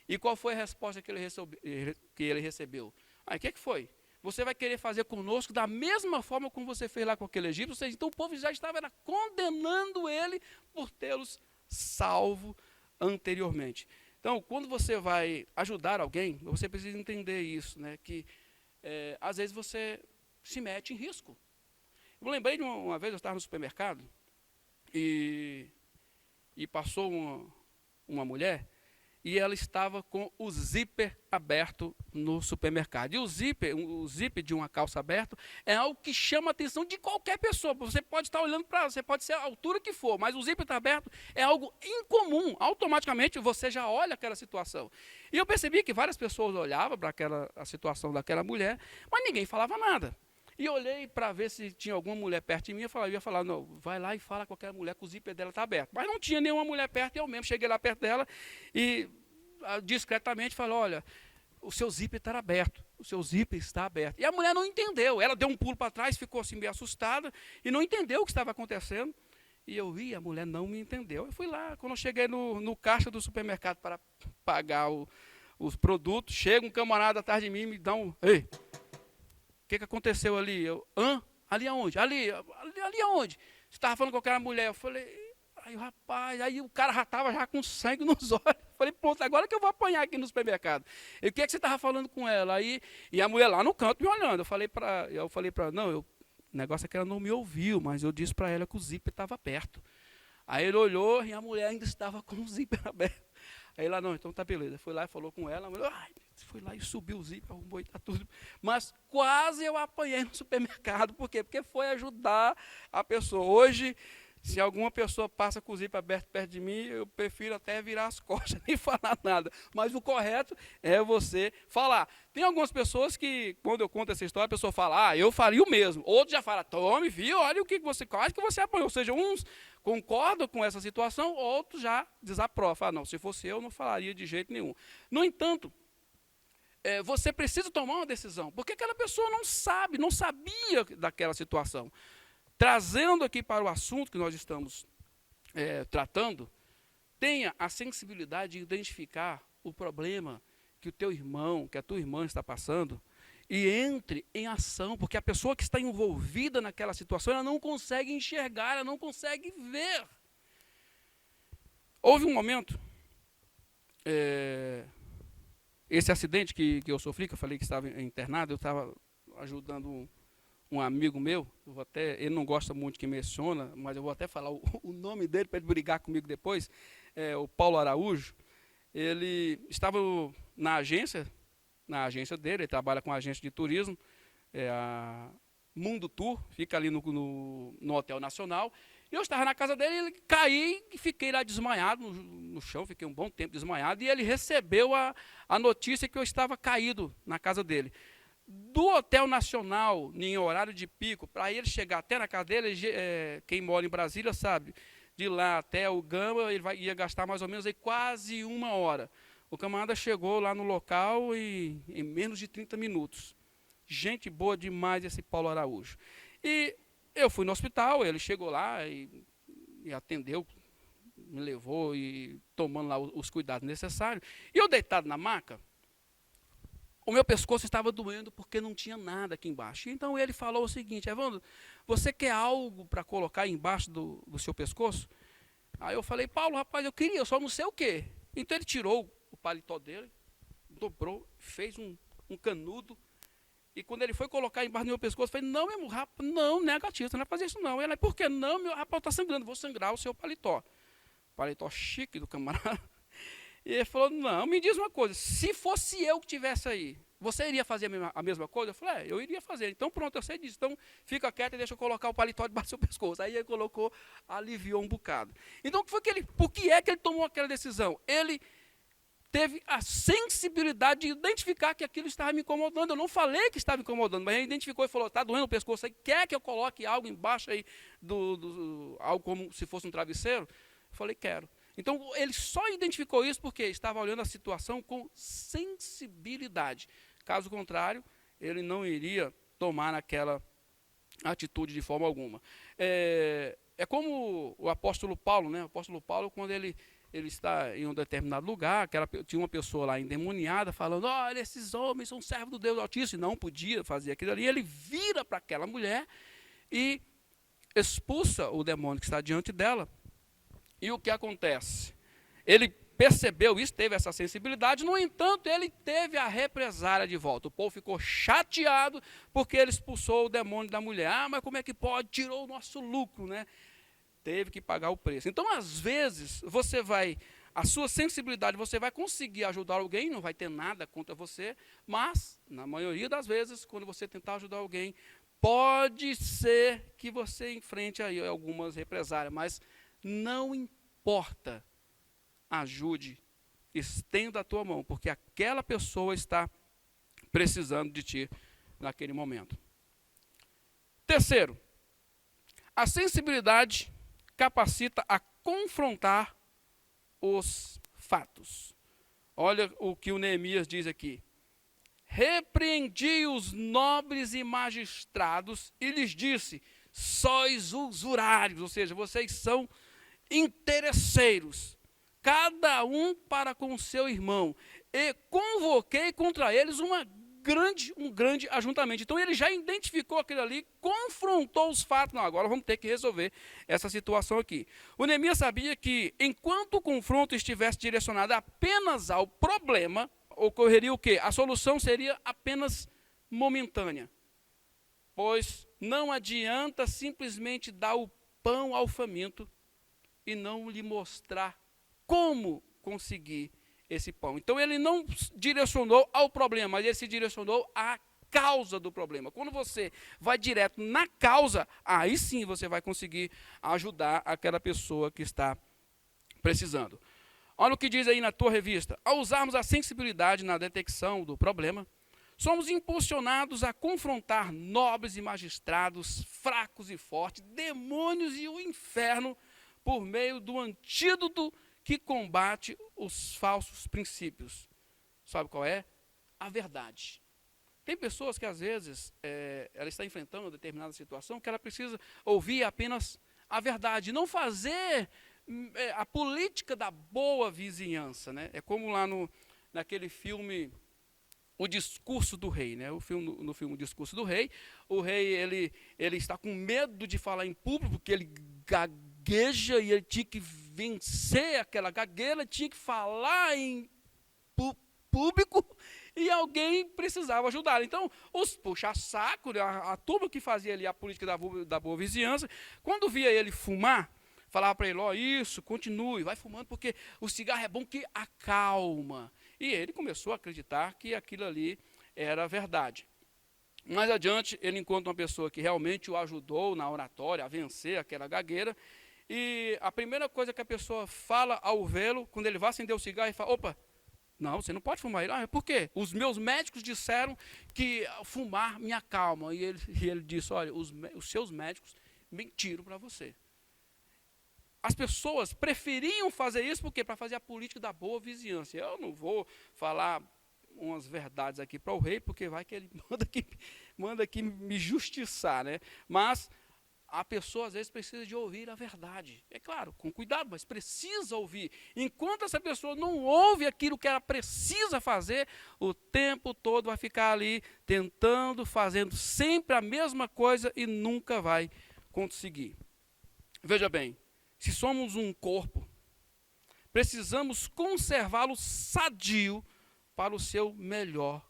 [SPEAKER 3] E qual foi a resposta que ele recebeu? O que foi? Você vai querer fazer conosco da mesma forma como você fez lá com aquele egípcio? Ou seja, então o povo já estava condenando ele por tê-los salvo anteriormente. Então, quando você vai ajudar alguém, você precisa entender isso, né? Que às vezes você se mete em risco. Eu lembrei de uma vez, eu estava no supermercado e passou uma mulher e ela estava com o zíper aberto no supermercado. E o zíper de uma calça aberta é algo que chama a atenção de qualquer pessoa. Você pode estar olhando para ela, você pode ser a altura que for, mas o zíper está aberto é algo incomum. Automaticamente você já olha aquela situação. E eu percebi que várias pessoas olhavam para a situação daquela mulher, mas ninguém falava nada. E olhei para ver se tinha alguma mulher perto de mim, eu ia falar, não, vai lá e fala com aquela mulher que o zíper dela está aberto. Mas não tinha nenhuma mulher perto, eu mesmo cheguei lá perto dela e discretamente falei, olha, o seu zíper está aberto, o seu zíper está aberto. E a mulher não entendeu, ela deu um pulo para trás, ficou assim meio assustada e não entendeu o que estava acontecendo. E eu vi, a mulher não me entendeu. Eu fui lá, quando eu cheguei no caixa do supermercado para pagar os produtos, chega um camarada atrás de mim e me dá um, ei, o que aconteceu ali? Ali aonde? Ali aonde? Você estava falando com aquela mulher. Eu falei, rapaz, aí o cara já estava já com sangue nos olhos. Eu falei, pronto, agora que eu vou apanhar aqui no supermercado. E o que você estava falando com ela? E a mulher lá no canto me olhando. Eu falei para ela, não, o negócio é que ela não me ouviu, mas eu disse para ela que o zíper estava aberto. Aí ele olhou e a mulher ainda estava com o zíper aberto. Aí lá, não, então tá beleza. Foi lá e falou com ela, a mulher, foi lá e subiu o zíper, arrumou e tá tudo. Mas quase eu apanhei no supermercado. Por quê? Porque foi ajudar a pessoa. Hoje, se alguma pessoa passa com o zíper aberto perto de mim, eu prefiro até virar as costas, nem falar nada. Mas o correto é você falar. Tem algumas pessoas que, quando eu conto essa história, a pessoa fala, eu faria o mesmo. Outros já falam, tome, viu, olha o que você, quase que você apanhou. Ou seja, uns concordam com essa situação, outros já desaprovam. Não, se fosse eu, não falaria de jeito nenhum. No entanto, você precisa tomar uma decisão, porque aquela pessoa não sabia daquela situação. Trazendo aqui para o assunto que nós estamos tratando, tenha a sensibilidade de identificar o problema que o teu irmão, que a tua irmã está passando, e entre em ação, porque a pessoa que está envolvida naquela situação, ela não consegue enxergar, ela não consegue ver. Houve um momento, esse acidente que eu sofri, que eu falei que estava internado, eu estava ajudando um amigo meu, ele não gosta muito que menciona, mas eu vou até falar o nome dele para ele brigar comigo depois, o Paulo Araújo. Ele estava na agência dele, ele trabalha com a agência de turismo, a Mundo Tour, fica ali no Hotel Nacional. E eu estava na casa dele, ele caí e fiquei lá desmaiado no chão, fiquei um bom tempo desmaiado, e ele recebeu a notícia que eu estava caído na casa dele. Do Hotel Nacional, em horário de pico, para ele chegar até na casa dele, quem mora em Brasília sabe, de lá até o Gama, ele ia gastar mais ou menos aí quase 1 hora. O camarada chegou lá no local em menos de 30 minutos. Gente boa demais esse Paulo Araújo. E eu fui no hospital, ele chegou lá e atendeu, me levou e tomando lá os cuidados necessários. E eu deitado na maca, o meu pescoço estava doendo porque não tinha nada aqui embaixo. Então ele falou o seguinte, Evandro, você quer algo para colocar embaixo do seu pescoço? Aí eu falei, Paulo, rapaz, eu queria, eu só não sei o quê. Então ele tirou o paletó dele, dobrou, fez um canudo. E quando ele foi colocar embaixo do meu pescoço, eu falei, não, meu rapaz, não, negativo, você não vai fazer isso não. Ele, por que não, meu rapaz, está sangrando, vou sangrar o seu paletó. Paletó chique do camarada. E ele falou, não, me diz uma coisa, se fosse eu que estivesse aí, você iria fazer a mesma coisa? Eu falei, eu iria fazer. Então pronto, eu sei disso. Então fica quieto e deixa eu colocar o paletó debaixo do seu pescoço. Aí ele colocou, aliviou um bocado. Então por que é que ele tomou aquela decisão? Ele teve a sensibilidade de identificar que aquilo estava me incomodando. Eu não falei que estava me incomodando, mas ele identificou e falou, está doendo o pescoço aí, quer que eu coloque algo embaixo aí, algo como se fosse um travesseiro? Eu falei, quero. Então, ele só identificou isso porque estava olhando a situação com sensibilidade. Caso contrário, ele não iria tomar aquela atitude de forma alguma. É como o apóstolo Paulo, né? O apóstolo Paulo, quando ele está em um determinado lugar, tinha uma pessoa lá endemoniada falando, olha, esses homens são servos do Deus Altíssimo, e não podia fazer aquilo ali. Ele vira para aquela mulher e expulsa o demônio que está diante dela. E o que acontece? Ele percebeu isso, teve essa sensibilidade, no entanto, ele teve a represália de volta. O povo ficou chateado porque ele expulsou o demônio da mulher. Ah, mas como é que pode? Tirou o nosso lucro, né? Teve que pagar o preço. Então, às vezes, a sua sensibilidade, você vai conseguir ajudar alguém, não vai ter nada contra você, mas, na maioria das vezes, quando você tentar ajudar alguém, pode ser que você enfrente aí algumas represálias, mas não importa. Ajude, estenda a tua mão, porque aquela pessoa está precisando de ti naquele momento. Terceiro, a sensibilidade capacita a confrontar os fatos. Olha o que o Neemias diz aqui. Repreendi os nobres e magistrados e lhes disse, sois usurários, ou seja, vocês são interesseiros, cada um para com o seu irmão, e convoquei contra eles um grande ajuntamento. Então ele já identificou aquilo ali, confrontou os fatos. Não, agora vamos ter que resolver essa situação aqui. O Neemias sabia que enquanto o confronto estivesse direcionado apenas ao problema, ocorreria o quê? A solução seria apenas momentânea. Pois não adianta simplesmente dar o pão ao faminto e não lhe mostrar como conseguir esse pão. Então ele não direcionou ao problema, mas ele se direcionou à causa do problema. Quando você vai direto na causa, aí sim você vai conseguir ajudar aquela pessoa que está precisando. Olha o que diz aí na tua revista. Ao usarmos a sensibilidade na detecção do problema, somos impulsionados a confrontar nobres e magistrados, fracos e fortes, demônios e o inferno, por meio do antídoto que combate os falsos princípios. Sabe qual é? A verdade. Tem pessoas que, às vezes, ela está enfrentando uma determinada situação que ela precisa ouvir apenas a verdade, não fazer a política da boa vizinhança, né? É como lá naquele filme O Discurso do Rei, né? No filme O Discurso do Rei, o rei ele está com medo de falar em público, porque ele gagueja e ele tinha que vencer aquela gagueira, tinha que falar em público e alguém precisava ajudar. Então, os puxa-saco, a turma que fazia ali a política da boa vizinhança, quando via ele fumar, falava para ele, ó, isso, continue, vai fumando, porque o cigarro é bom que acalma. E ele começou a acreditar que aquilo ali era verdade. Mais adiante, ele encontra uma pessoa que realmente o ajudou na oratória a vencer aquela gagueira, e a primeira coisa que a pessoa fala ao vê-lo, quando ele vai acender o cigarro, ele fala, opa, não, você não pode fumar. Ele, por quê? Os meus médicos disseram que fumar me acalma. E ele disse, olha, os seus médicos mentiram para você. As pessoas preferiam fazer isso, por quê? Para fazer a política da boa vizinhança. Eu não vou falar umas verdades aqui para o rei, porque vai que ele manda aqui me justiçar, né? Mas a pessoa, às vezes, precisa de ouvir a verdade. É claro, com cuidado, mas precisa ouvir. Enquanto essa pessoa não ouve aquilo que ela precisa fazer, o tempo todo vai ficar ali tentando, fazendo sempre a mesma coisa e nunca vai conseguir. Veja bem, se somos um corpo, precisamos conservá-lo sadio para o seu melhor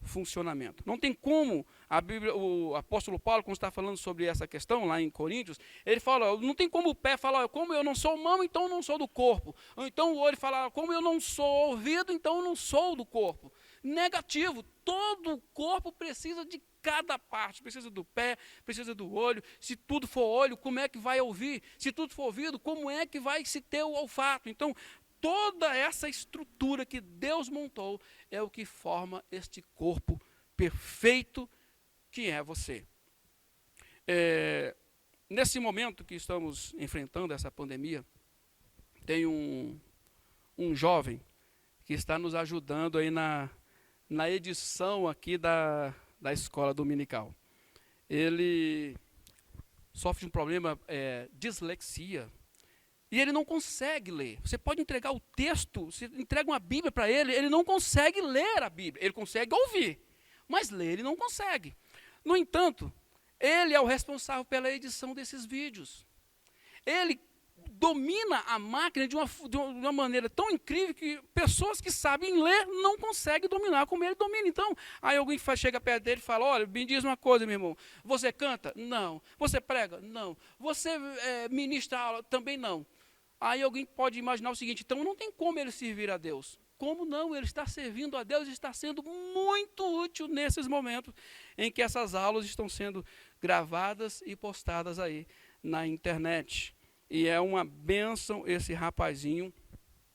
[SPEAKER 3] funcionamento. Não tem como a Bíblia, o apóstolo Paulo, quando está falando sobre essa questão lá em Coríntios, ele fala, não tem como o pé falar, como eu não sou mão, então eu não sou do corpo. Ou então o olho fala, como eu não sou ouvido, então eu não sou do corpo. Negativo, todo o corpo precisa de cada parte, precisa do pé, precisa do olho. Se tudo for olho, como é que vai ouvir? Se tudo for ouvido, como é que vai se ter o olfato? Então, toda essa estrutura que Deus montou é o que forma este corpo perfeito que é você. Nesse momento que estamos enfrentando essa pandemia, tem um jovem que está nos ajudando aí na edição aqui da da escola dominical. Ele sofre de um problema, dislexia, e ele não consegue ler. Você pode entregar o texto, você entrega uma Bíblia para ele, ele não consegue ler a Bíblia, ele consegue ouvir, mas ler ele não consegue. No entanto, ele é o responsável pela edição desses vídeos. Ele domina a máquina de uma maneira tão incrível que pessoas que sabem ler não conseguem dominar como ele domina. Então, aí alguém chega perto dele e fala, olha, me diz uma coisa, meu irmão, você canta? Não. Você prega? Não. Você ministra aula? Também não. Aí alguém pode imaginar o seguinte, então não tem como ele servir a Deus. Como não? Ele está servindo a Deus e está sendo muito útil nesses momentos em que essas aulas estão sendo gravadas e postadas aí na internet. E é uma bênção esse rapazinho.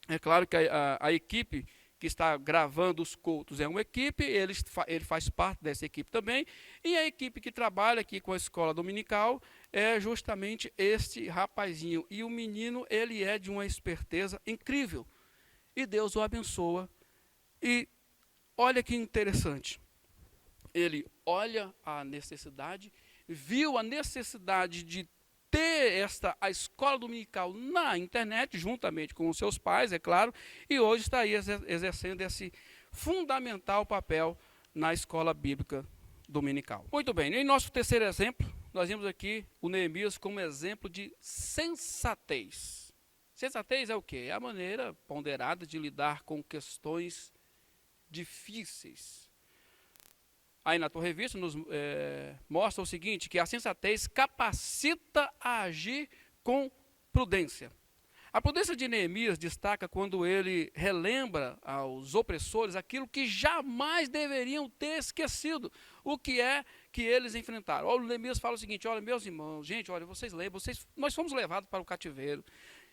[SPEAKER 3] É claro que a equipe que está gravando os cultos é uma equipe, ele faz parte dessa equipe também, e a equipe que trabalha aqui com a escola dominical é justamente este rapazinho. E o menino, ele é de uma esperteza incrível. E Deus o abençoa. E olha que interessante. Ele olha a necessidade, viu a necessidade de ter a escola dominical na internet, juntamente com os seus pais, é claro, e hoje está aí exercendo esse fundamental papel na escola bíblica dominical. Muito bem, em nosso terceiro exemplo, nós vimos aqui o Neemias como exemplo de sensatez. Sensatez é o quê? É a maneira ponderada de lidar com questões difíceis. Aí na tua revista nos mostra o seguinte, que a sensatez capacita a agir com prudência. A prudência de Neemias destaca quando ele relembra aos opressores aquilo que jamais deveriam ter esquecido, o que é que eles enfrentaram. O Neemias fala o seguinte, olha, meus irmãos, gente, olha, vocês lembram, nós fomos levados para o cativeiro,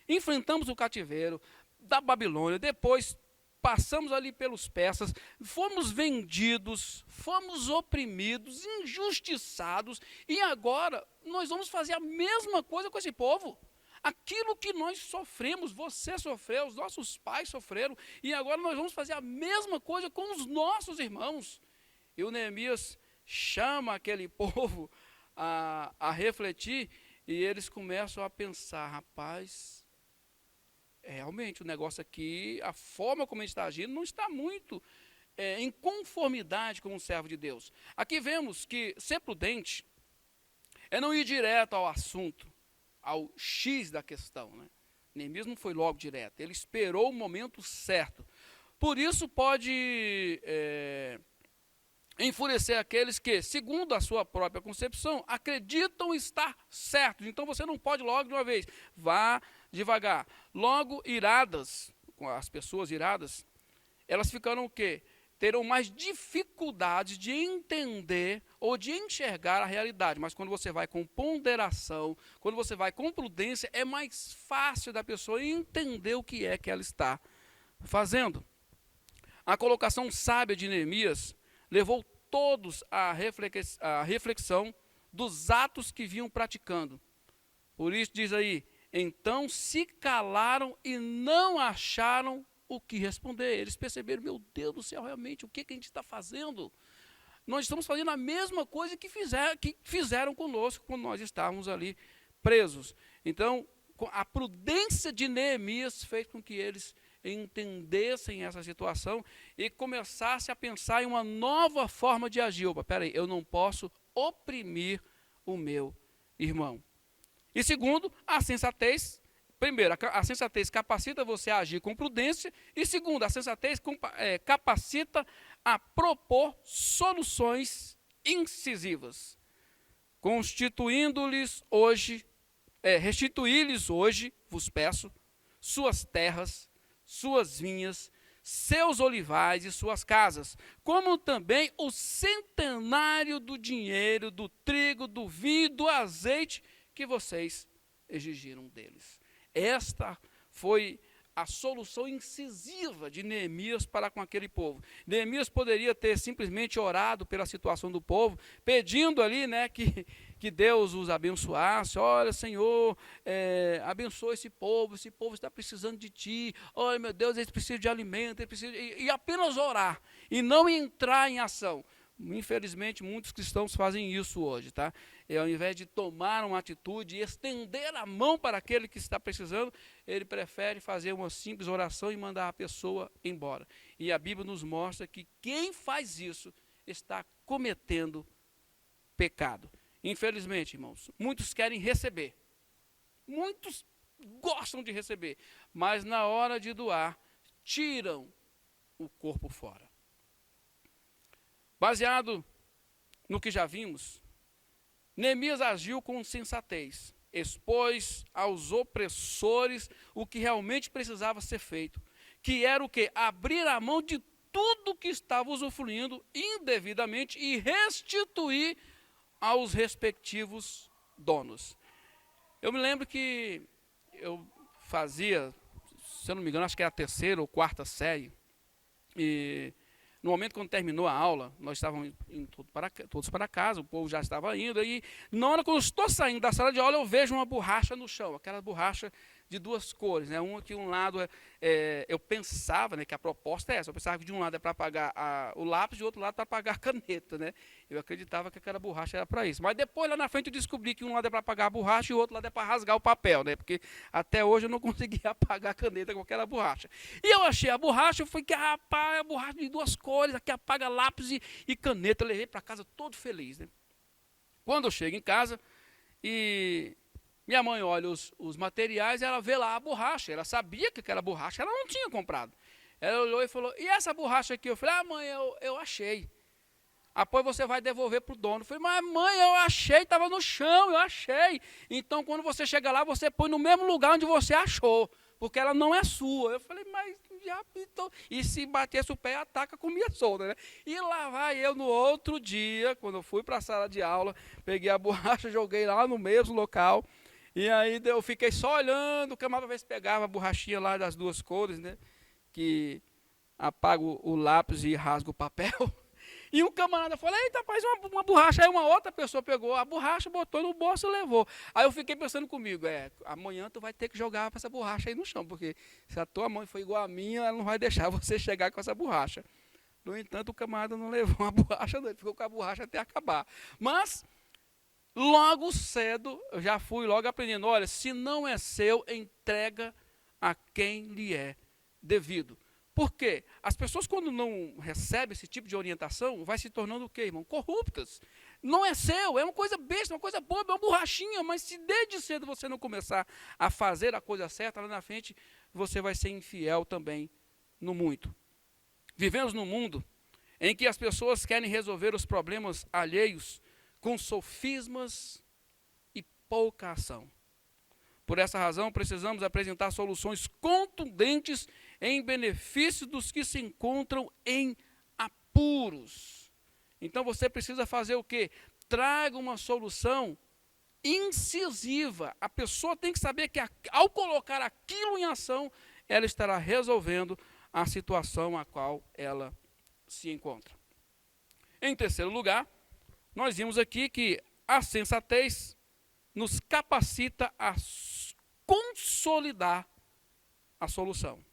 [SPEAKER 3] enfrentamos o cativeiro da Babilônia, depois passamos ali pelos persas, fomos vendidos, fomos oprimidos, injustiçados, e agora nós vamos fazer a mesma coisa com esse povo. Aquilo que nós sofremos, você sofreu, os nossos pais sofreram, e agora nós vamos fazer a mesma coisa com os nossos irmãos. E o Neemias chama aquele povo a refletir, e eles começam a pensar, rapaz, realmente o negócio aqui, a forma como ele está agindo, não está muito em conformidade com um servo de Deus. Aqui vemos que ser prudente é não ir direto ao assunto, ao X da questão, né? Neemias não foi logo direto, ele esperou o momento certo. Por isso pode enfurecer aqueles que, segundo a sua própria concepção, acreditam estar certos. Então você não pode logo de uma vez, vá devagar. Logo, iradas, as pessoas iradas, elas ficarão o quê? Terão mais dificuldades de entender ou de enxergar a realidade. Mas quando você vai com ponderação, quando você vai com prudência, é mais fácil da pessoa entender o que é que ela está fazendo. A colocação sábia de Neemias levou todos à reflexão dos atos que vinham praticando. Por isso diz aí, então se calaram e não acharam o que responder. Eles perceberam, meu Deus do céu, realmente, o que a gente está fazendo? Nós estamos fazendo a mesma coisa que fizeram conosco quando nós estávamos ali presos. Então, a prudência de Neemias fez com que eles entendessem essa situação e começassem a pensar em uma nova forma de agir. Opa, peraí, eu não posso oprimir o meu irmão. E segundo, a sensatez. Primeiro, a sensatez capacita você a agir com prudência. E segundo, a sensatez capacita a propor soluções incisivas. Restituir-lhes hoje, vos peço, suas terras, suas vinhas, seus olivais e suas casas, como também o centenário do dinheiro, do trigo, do vinho e do azeite que vocês exigiram deles. Esta foi a solução incisiva de Neemias para com aquele povo. Neemias poderia ter simplesmente orado pela situação do povo, pedindo ali, né, que Deus os abençoasse. Olha, Senhor, abençoa esse povo está precisando de Ti. Olha, meu Deus, eles precisam de alimento, e apenas orar, e não entrar em ação. Infelizmente, muitos cristãos fazem isso hoje, tá? E ao invés de tomar uma atitude e estender a mão para aquele que está precisando, ele prefere fazer uma simples oração e mandar a pessoa embora. E a Bíblia nos mostra que quem faz isso está cometendo pecado. Infelizmente, irmãos, muitos querem receber. Muitos gostam de receber, mas na hora de doar, tiram o corpo fora. Baseado no que já vimos, Neemias agiu com sensatez, expôs aos opressores o que realmente precisava ser feito, que era o quê? Abrir a mão de tudo que estava usufruindo indevidamente e restituir aos respectivos donos. Eu me lembro que eu fazia, se eu não me engano, acho que era a terceira ou quarta série, e no momento quando terminou a aula, nós estávamos indo todos para casa, o povo já estava indo, e na hora que eu estou saindo da sala de aula, eu vejo uma borracha no chão, aquela borracha de duas cores, né? Uma que um lado eu pensava, né, que a proposta é essa, eu pensava que de um lado é para apagar o lápis, de outro lado para apagar a caneta, né? Eu acreditava que aquela borracha era para isso, mas depois lá na frente eu descobri que um lado é para apagar a borracha e o outro lado é para rasgar o papel, né? Porque até hoje eu não conseguia apagar a caneta com aquela borracha. E eu achei a borracha, eu falei que rapaz, a borracha de duas cores, aqui apaga lápis e caneta, eu levei para casa todo feliz, né? Quando eu chego em casa e minha mãe olha os materiais, ela vê lá a borracha. Ela sabia que aquela borracha ela não tinha comprado. Ela olhou e falou, e essa borracha aqui? Eu falei, mãe, eu achei. Após você vai devolver para o dono. Eu falei, mas mãe, eu achei, estava no chão, eu achei. Então, quando você chega lá, você põe no mesmo lugar onde você achou, porque ela não é sua. Eu falei, mas já pintou. E se batesse o pé, ataca com minha solda, né? E lá vai eu no outro dia, quando eu fui para a sala de aula, peguei a borracha, joguei lá no mesmo local. E aí eu fiquei só olhando, o camarada ver se pegava a borrachinha lá das duas cores, né? Que apaga o lápis e rasga o papel. E um camarada falou, eita, faz uma borracha. Aí uma outra pessoa pegou a borracha, botou no bolso e levou. Aí eu fiquei pensando comigo, amanhã tu vai ter que jogar essa borracha aí no chão, porque se a tua mãe for igual a minha, ela não vai deixar você chegar com essa borracha. No entanto, o camarada não levou a borracha, não, ele ficou com a borracha até acabar. Mas logo cedo, eu já fui logo aprendendo, olha, se não é seu, entrega a quem lhe é devido. Por quê? As pessoas quando não recebem esse tipo de orientação, vai se tornando o quê, irmão? Corruptas. Não é seu, é uma coisa besta, uma coisa boba, é uma borrachinha, mas se desde cedo você não começar a fazer a coisa certa, lá na frente, você vai ser infiel também no muito. Vivemos num mundo em que as pessoas querem resolver os problemas alheios com sofismas e pouca ação. Por essa razão, precisamos apresentar soluções contundentes em benefício dos que se encontram em apuros. Então você precisa fazer o quê? Traga uma solução incisiva. A pessoa tem que saber que ao colocar aquilo em ação, ela estará resolvendo a situação a qual ela se encontra. Em terceiro lugar, nós vimos aqui que a sensatez nos capacita a consolidar a solução.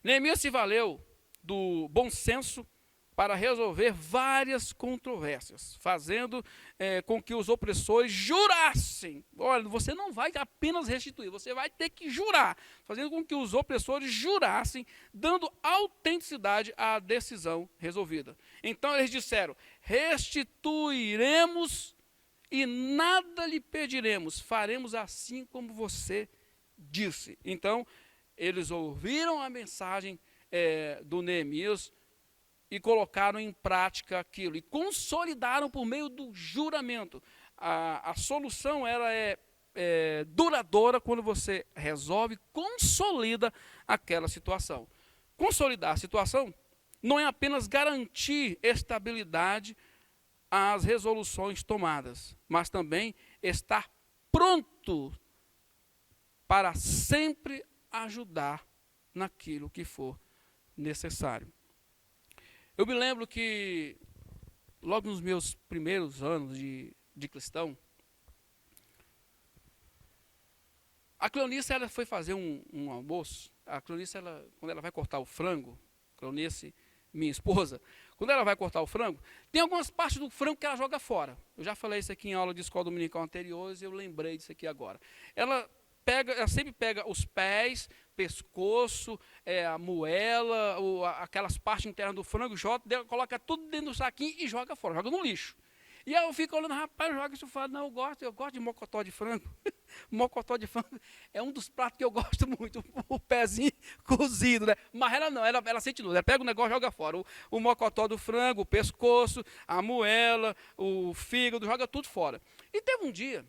[SPEAKER 3] Neemias se valeu do bom senso para resolver várias controvérsias, fazendo com que os opressores jurassem. Olha, você não vai apenas restituir, você vai ter que jurar, fazendo com que os opressores jurassem, dando autenticidade à decisão resolvida. Então eles disseram, restituiremos e nada lhe pediremos, faremos assim como você disse. Então, eles ouviram a mensagem do Neemias, e colocaram em prática aquilo, e consolidaram por meio do juramento. A solução ela é duradoura quando você resolve, consolida aquela situação. Consolidar a situação não é apenas garantir estabilidade às resoluções tomadas, mas também estar pronto para sempre ajudar naquilo que for necessário. Eu me lembro que, logo nos meus primeiros anos de cristão, a Cleonice ela foi fazer um almoço. A Cleonice, quando ela vai cortar o frango, Cleonice, minha esposa, quando ela vai cortar o frango, tem algumas partes do frango que ela joga fora. Eu já falei isso aqui em aula de escola dominical anteriores, e eu lembrei disso aqui agora. Ela sempre pega os pés, pescoço, a moela, aquelas partes internas do frango, coloca tudo dentro do saquinho e joga fora, joga no lixo. E aí eu fico olhando, rapaz, joga isso fora. Não, eu gosto de mocotó de frango. Mocotó de frango é um dos pratos que eu gosto muito, o pezinho cozido, né? Mas ela não, ela sente nudo, ela pega o negócio e joga fora. O mocotó do frango, o pescoço, a moela, o fígado, joga tudo fora. E teve um dia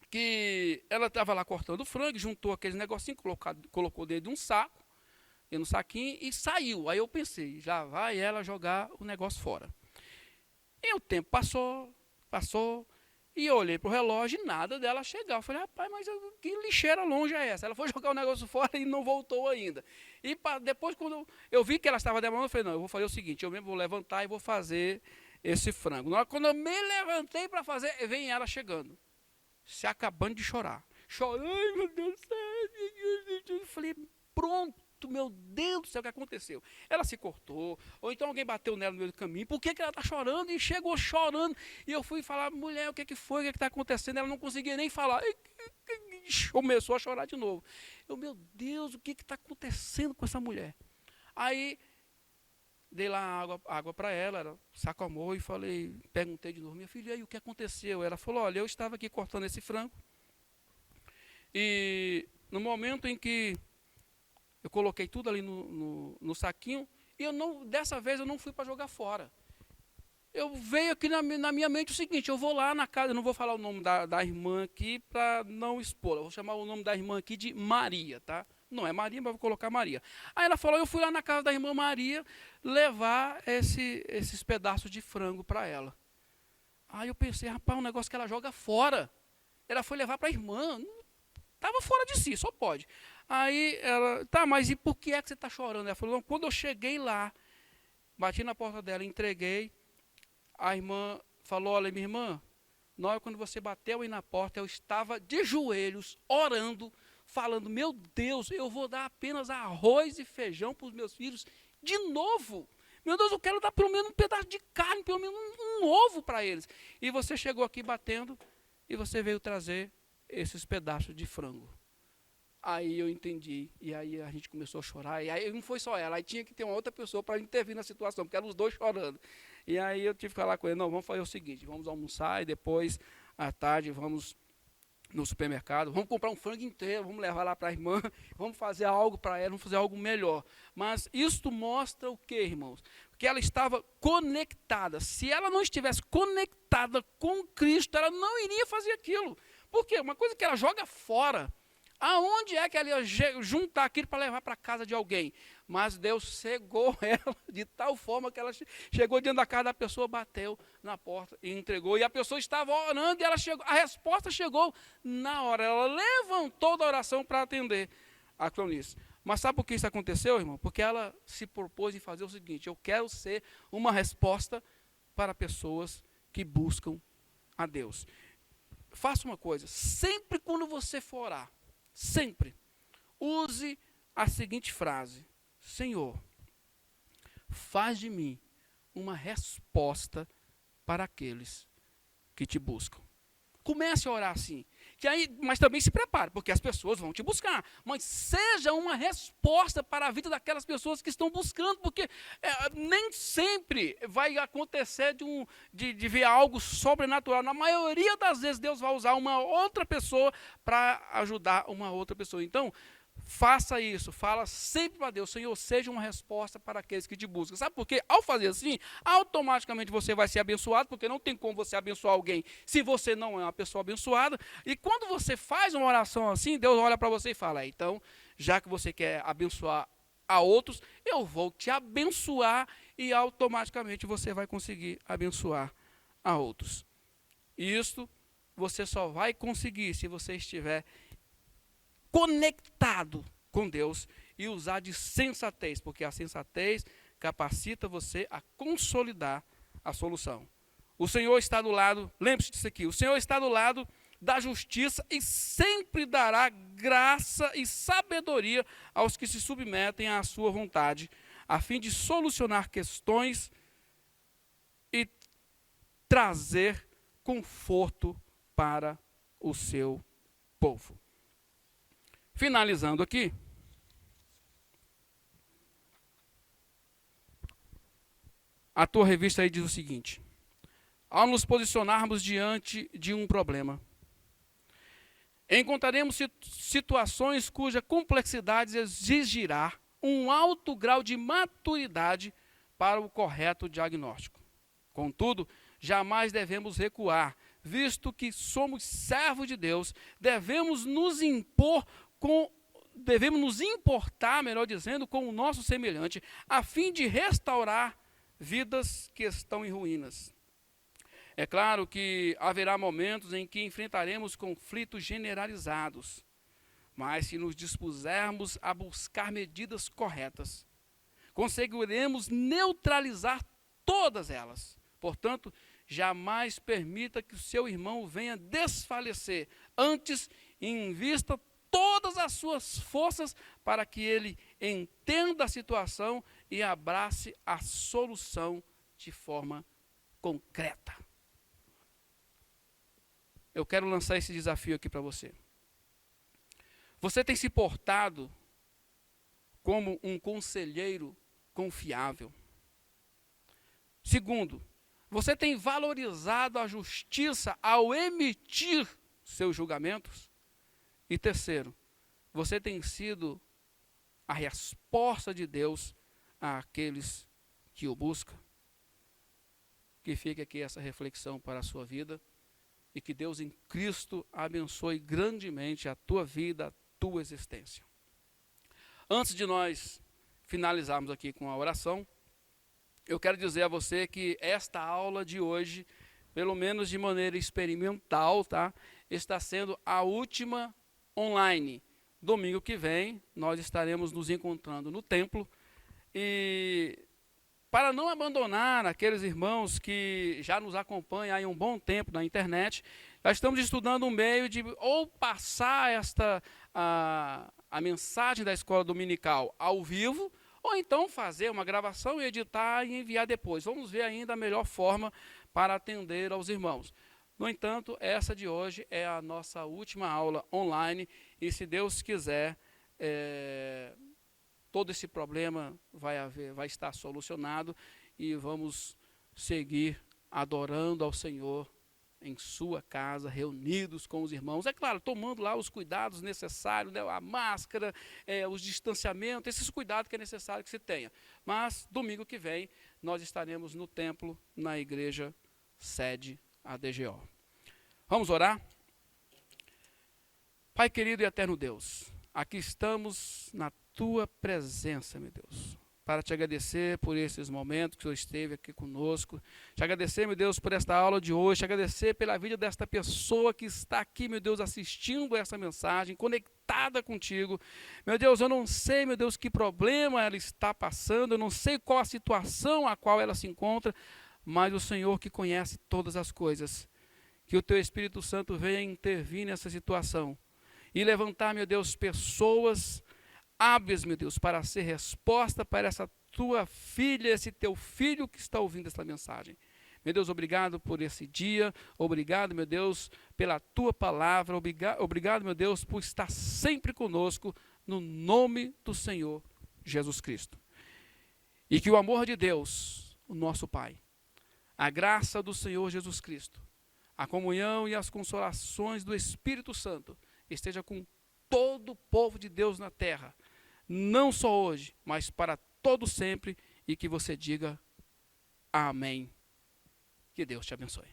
[SPEAKER 3] que ela estava lá cortando o frango, juntou aqueles negocinhos, colocou dentro de um saco, no saquinho, e saiu. Aí eu pensei, já vai ela jogar o negócio fora. E o tempo passou, e eu olhei para o relógio e nada dela chegar. Eu falei, rapaz, mas que lixeira longe é essa? Ela foi jogar o negócio fora e não voltou ainda. E depois, quando eu vi que ela estava demorando, eu falei, não, eu vou fazer o seguinte, eu mesmo vou levantar e vou fazer esse frango. Na hora, quando eu me levantei para fazer, vem ela chegando, se acabando de chorar. Chorando, ai meu Deus do céu. Eu falei, pronto. Meu Deus do céu, o que aconteceu? Ela se cortou, ou então alguém bateu nela no meio do caminho. Por que ela está chorando? E chegou chorando. E eu fui falar, mulher, o que foi? O que está acontecendo? Ela não conseguia nem falar. Começou a chorar de novo. Meu Deus, o que está acontecendo com essa mulher? Aí, dei lá água para ela se acalmou e perguntei de novo, minha filha, e aí o que aconteceu? Ela falou, olha, eu estava aqui cortando esse frango, e no momento em que eu coloquei tudo ali no saquinho, e dessa vez eu não fui para jogar fora. Veio aqui na minha mente o seguinte, eu vou lá na casa, eu não vou falar o nome da irmã aqui para não expor, eu vou chamar o nome da irmã aqui de Maria, tá? Não é Maria, mas vou colocar Maria. Aí ela falou, eu fui lá na casa da irmã Maria levar esses pedaços de frango para ela. Aí eu pensei, rapaz, um negócio que ela joga fora. Ela foi levar para a irmã, estava fora de si, só pode. Aí ela, tá, mas e por que é que você está chorando? Ela falou, não, quando eu cheguei lá, bati na porta dela, entreguei, a irmã falou, olha, minha irmã, quando você bateu aí na porta, eu estava de joelhos, orando, falando, meu Deus, eu vou dar apenas arroz e feijão para os meus filhos de novo. Meu Deus, eu quero dar pelo menos um pedaço de carne, pelo menos um ovo para eles. E você chegou aqui batendo e você veio trazer esses pedaços de frango. Aí eu entendi, e aí a gente começou a chorar, e aí não foi só ela, aí tinha que ter uma outra pessoa para intervir na situação, porque eram os dois chorando. E aí eu tive que falar com ele, não, vamos fazer o seguinte, vamos almoçar e depois, à tarde, vamos no supermercado, vamos comprar um frango inteiro, vamos levar lá para a irmã, vamos fazer algo para ela, vamos fazer algo melhor. Mas isto mostra o quê, irmãos? Que ela estava conectada. Se ela não estivesse conectada com Cristo, ela não iria fazer aquilo. Por quê? Uma coisa que ela joga fora. Aonde é que ela ia juntar aquilo para levar para a casa de alguém? Mas Deus cegou ela de tal forma que ela chegou diante da casa da pessoa, bateu na porta e entregou. E a pessoa estava orando e a resposta chegou na hora. Ela levantou da oração para atender a Cleonice. Mas sabe por que isso aconteceu, irmão? Porque ela se propôs em fazer o seguinte, eu quero ser uma resposta para pessoas que buscam a Deus. Faça uma coisa, sempre quando você for orar, sempre, use a seguinte frase, Senhor, faz de mim uma resposta para aqueles que te buscam. Comece a orar assim, mas também se prepare, porque as pessoas vão te buscar, mas seja uma resposta para a vida daquelas pessoas que estão buscando, porque nem sempre vai acontecer de ver algo sobrenatural. Na maioria das vezes Deus vai usar uma outra pessoa para ajudar uma outra pessoa. Então, faça isso, fala sempre para Deus, Senhor, seja uma resposta para aqueles que te buscam. Sabe por quê? Ao fazer assim, automaticamente você vai ser abençoado, porque não tem como você abençoar alguém se você não é uma pessoa abençoada. E quando você faz uma oração assim, Deus olha para você e fala, então, já que você quer abençoar a outros, eu vou te abençoar e automaticamente você vai conseguir abençoar a outros. E isso você só vai conseguir se você estiver conectado com Deus e usar de sensatez, porque a sensatez capacita você a consolidar a solução. O Senhor está do lado, lembre-se disso aqui, o Senhor está do lado da justiça e sempre dará graça e sabedoria aos que se submetem à sua vontade, a fim de solucionar questões trazer conforto para o seu povo. Finalizando aqui, a tua revista aí diz o seguinte: ao nos posicionarmos diante de um problema, encontraremos situações cuja complexidade exigirá um alto grau de maturidade para o correto diagnóstico. Contudo, jamais devemos recuar, visto que somos servos de Deus, devemos nos importar, melhor dizendo, com o nosso semelhante, a fim de restaurar vidas que estão em ruínas. É claro que haverá momentos em que enfrentaremos conflitos generalizados, mas se nos dispusermos a buscar medidas corretas, conseguiremos neutralizar todas elas. Portanto, jamais permita que o seu irmão venha desfalecer. Antes, invista todas as suas forças para que ele entenda a situação e abrace a solução de forma concreta. Eu quero lançar esse desafio aqui para você. Você tem se portado como um conselheiro confiável? Segundo, você tem valorizado a justiça ao emitir seus julgamentos? E terceiro, você tem sido a resposta de Deus àqueles que o buscam? Que fique aqui essa reflexão para a sua vida e que Deus em Cristo abençoe grandemente a tua vida, a tua existência. Antes de nós finalizarmos aqui com a oração, eu quero dizer a você que esta aula de hoje, pelo menos de maneira experimental, tá, está sendo a última online. Domingo que vem, nós estaremos nos encontrando no templo. E para não abandonar aqueles irmãos que já nos acompanham há um bom tempo na internet, nós estamos estudando um meio de ou passar a mensagem da escola dominical ao vivo, ou então fazer uma gravação, editar e enviar depois. Vamos ver ainda a melhor forma para atender aos irmãos. No entanto, essa de hoje é a nossa última aula online e, se Deus quiser, todo esse problema vai estar solucionado e vamos seguir adorando ao Senhor em sua casa, reunidos com os irmãos. É claro, tomando lá os cuidados necessários, né, a máscara, os distanciamentos, esses cuidados que é necessário que se tenha. Mas, domingo que vem, nós estaremos no templo, na igreja sede ADGO. Vamos orar? Pai querido e eterno Deus, aqui estamos na tua presença, meu Deus, para te agradecer por esses momentos que o Senhor esteve aqui conosco, te agradecer, meu Deus, por esta aula de hoje, te agradecer pela vida desta pessoa que está aqui, meu Deus, assistindo essa mensagem, conectada contigo. Meu Deus, eu não sei, meu Deus, que problema ela está passando, eu não sei qual a situação a qual ela se encontra, mas o Senhor que conhece todas as coisas, que o teu Espírito Santo venha intervir nessa situação e levantar, meu Deus, pessoas hábeis, meu Deus, para ser resposta para essa tua filha, esse teu filho que está ouvindo essa mensagem. Meu Deus, obrigado por esse dia, obrigado, meu Deus, pela tua palavra, obrigado, meu Deus, por estar sempre conosco, no nome do Senhor Jesus Cristo. E que o amor de Deus, o nosso Pai, a graça do Senhor Jesus Cristo, a comunhão e as consolações do Espírito Santo esteja com todo o povo de Deus na terra, não só hoje, mas para todo sempre, e que você diga amém. Que Deus te abençoe.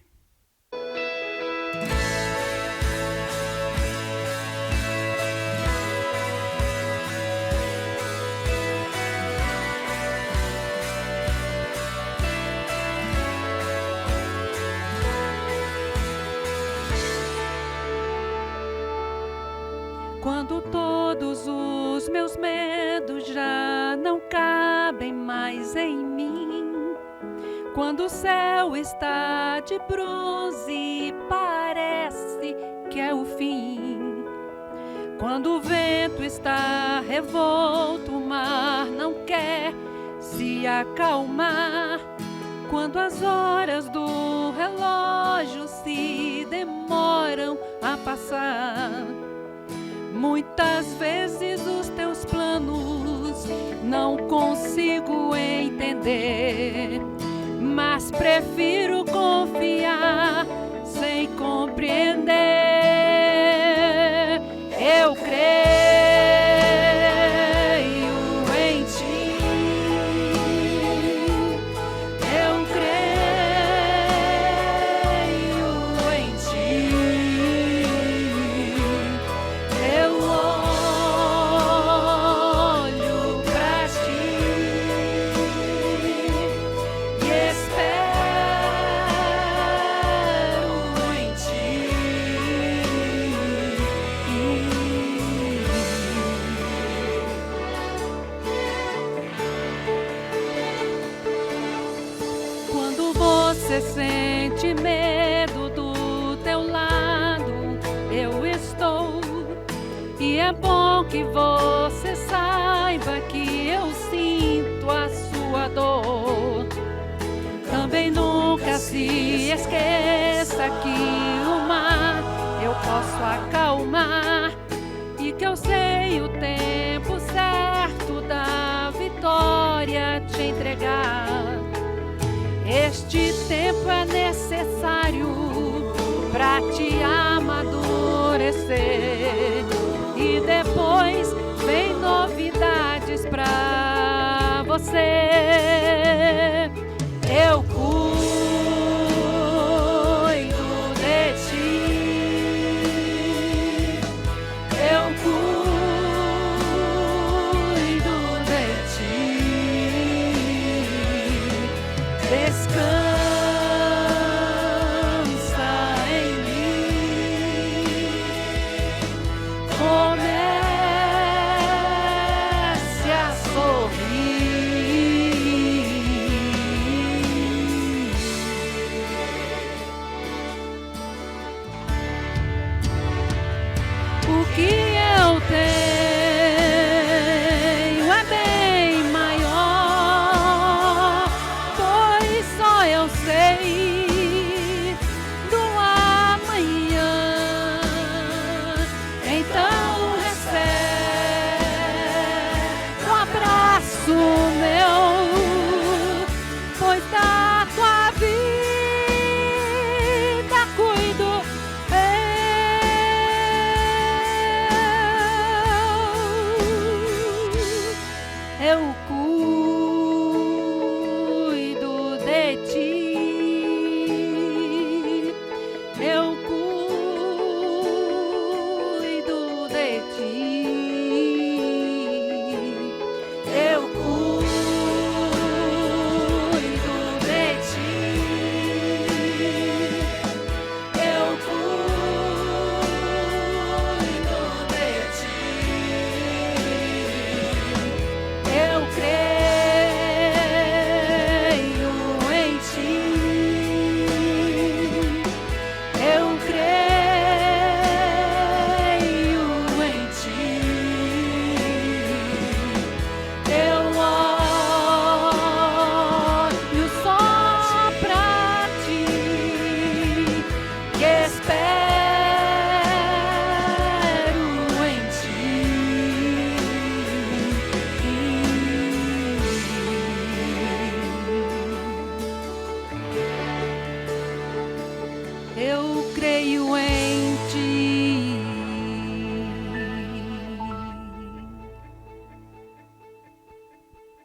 [SPEAKER 2] Quando todos os meus medos já não cabem mais em mim, quando o céu está de bronze e parece que é o fim, quando o vento está revolto, o mar não quer se acalmar, Quando as horas do relógio se demoram a passar, muitas vezes os teus planos não consigo entender, mas prefiro confiar sem compreender. Eu creio em ti, eu creio em ti, eu olho pra ti e espero em ti. Quando você sente medo do teu lado, eu estou. E é bom que você saiba que eu sinto a sua dor. Também nunca se esqueça que o mar eu posso acalmar e que eu sei o tempo certo da vitória te entregar. Este tempo é necessário pra te amadurecer e depois vem novidades pra você. Eu cuido de ti, eu cuido de ti. Descansa em mim, comece a sorrir. O que eu tenho é bem maior, pois só eu sei do amanhã. Então recebe um abraço meu, pois da tua vida cuido eu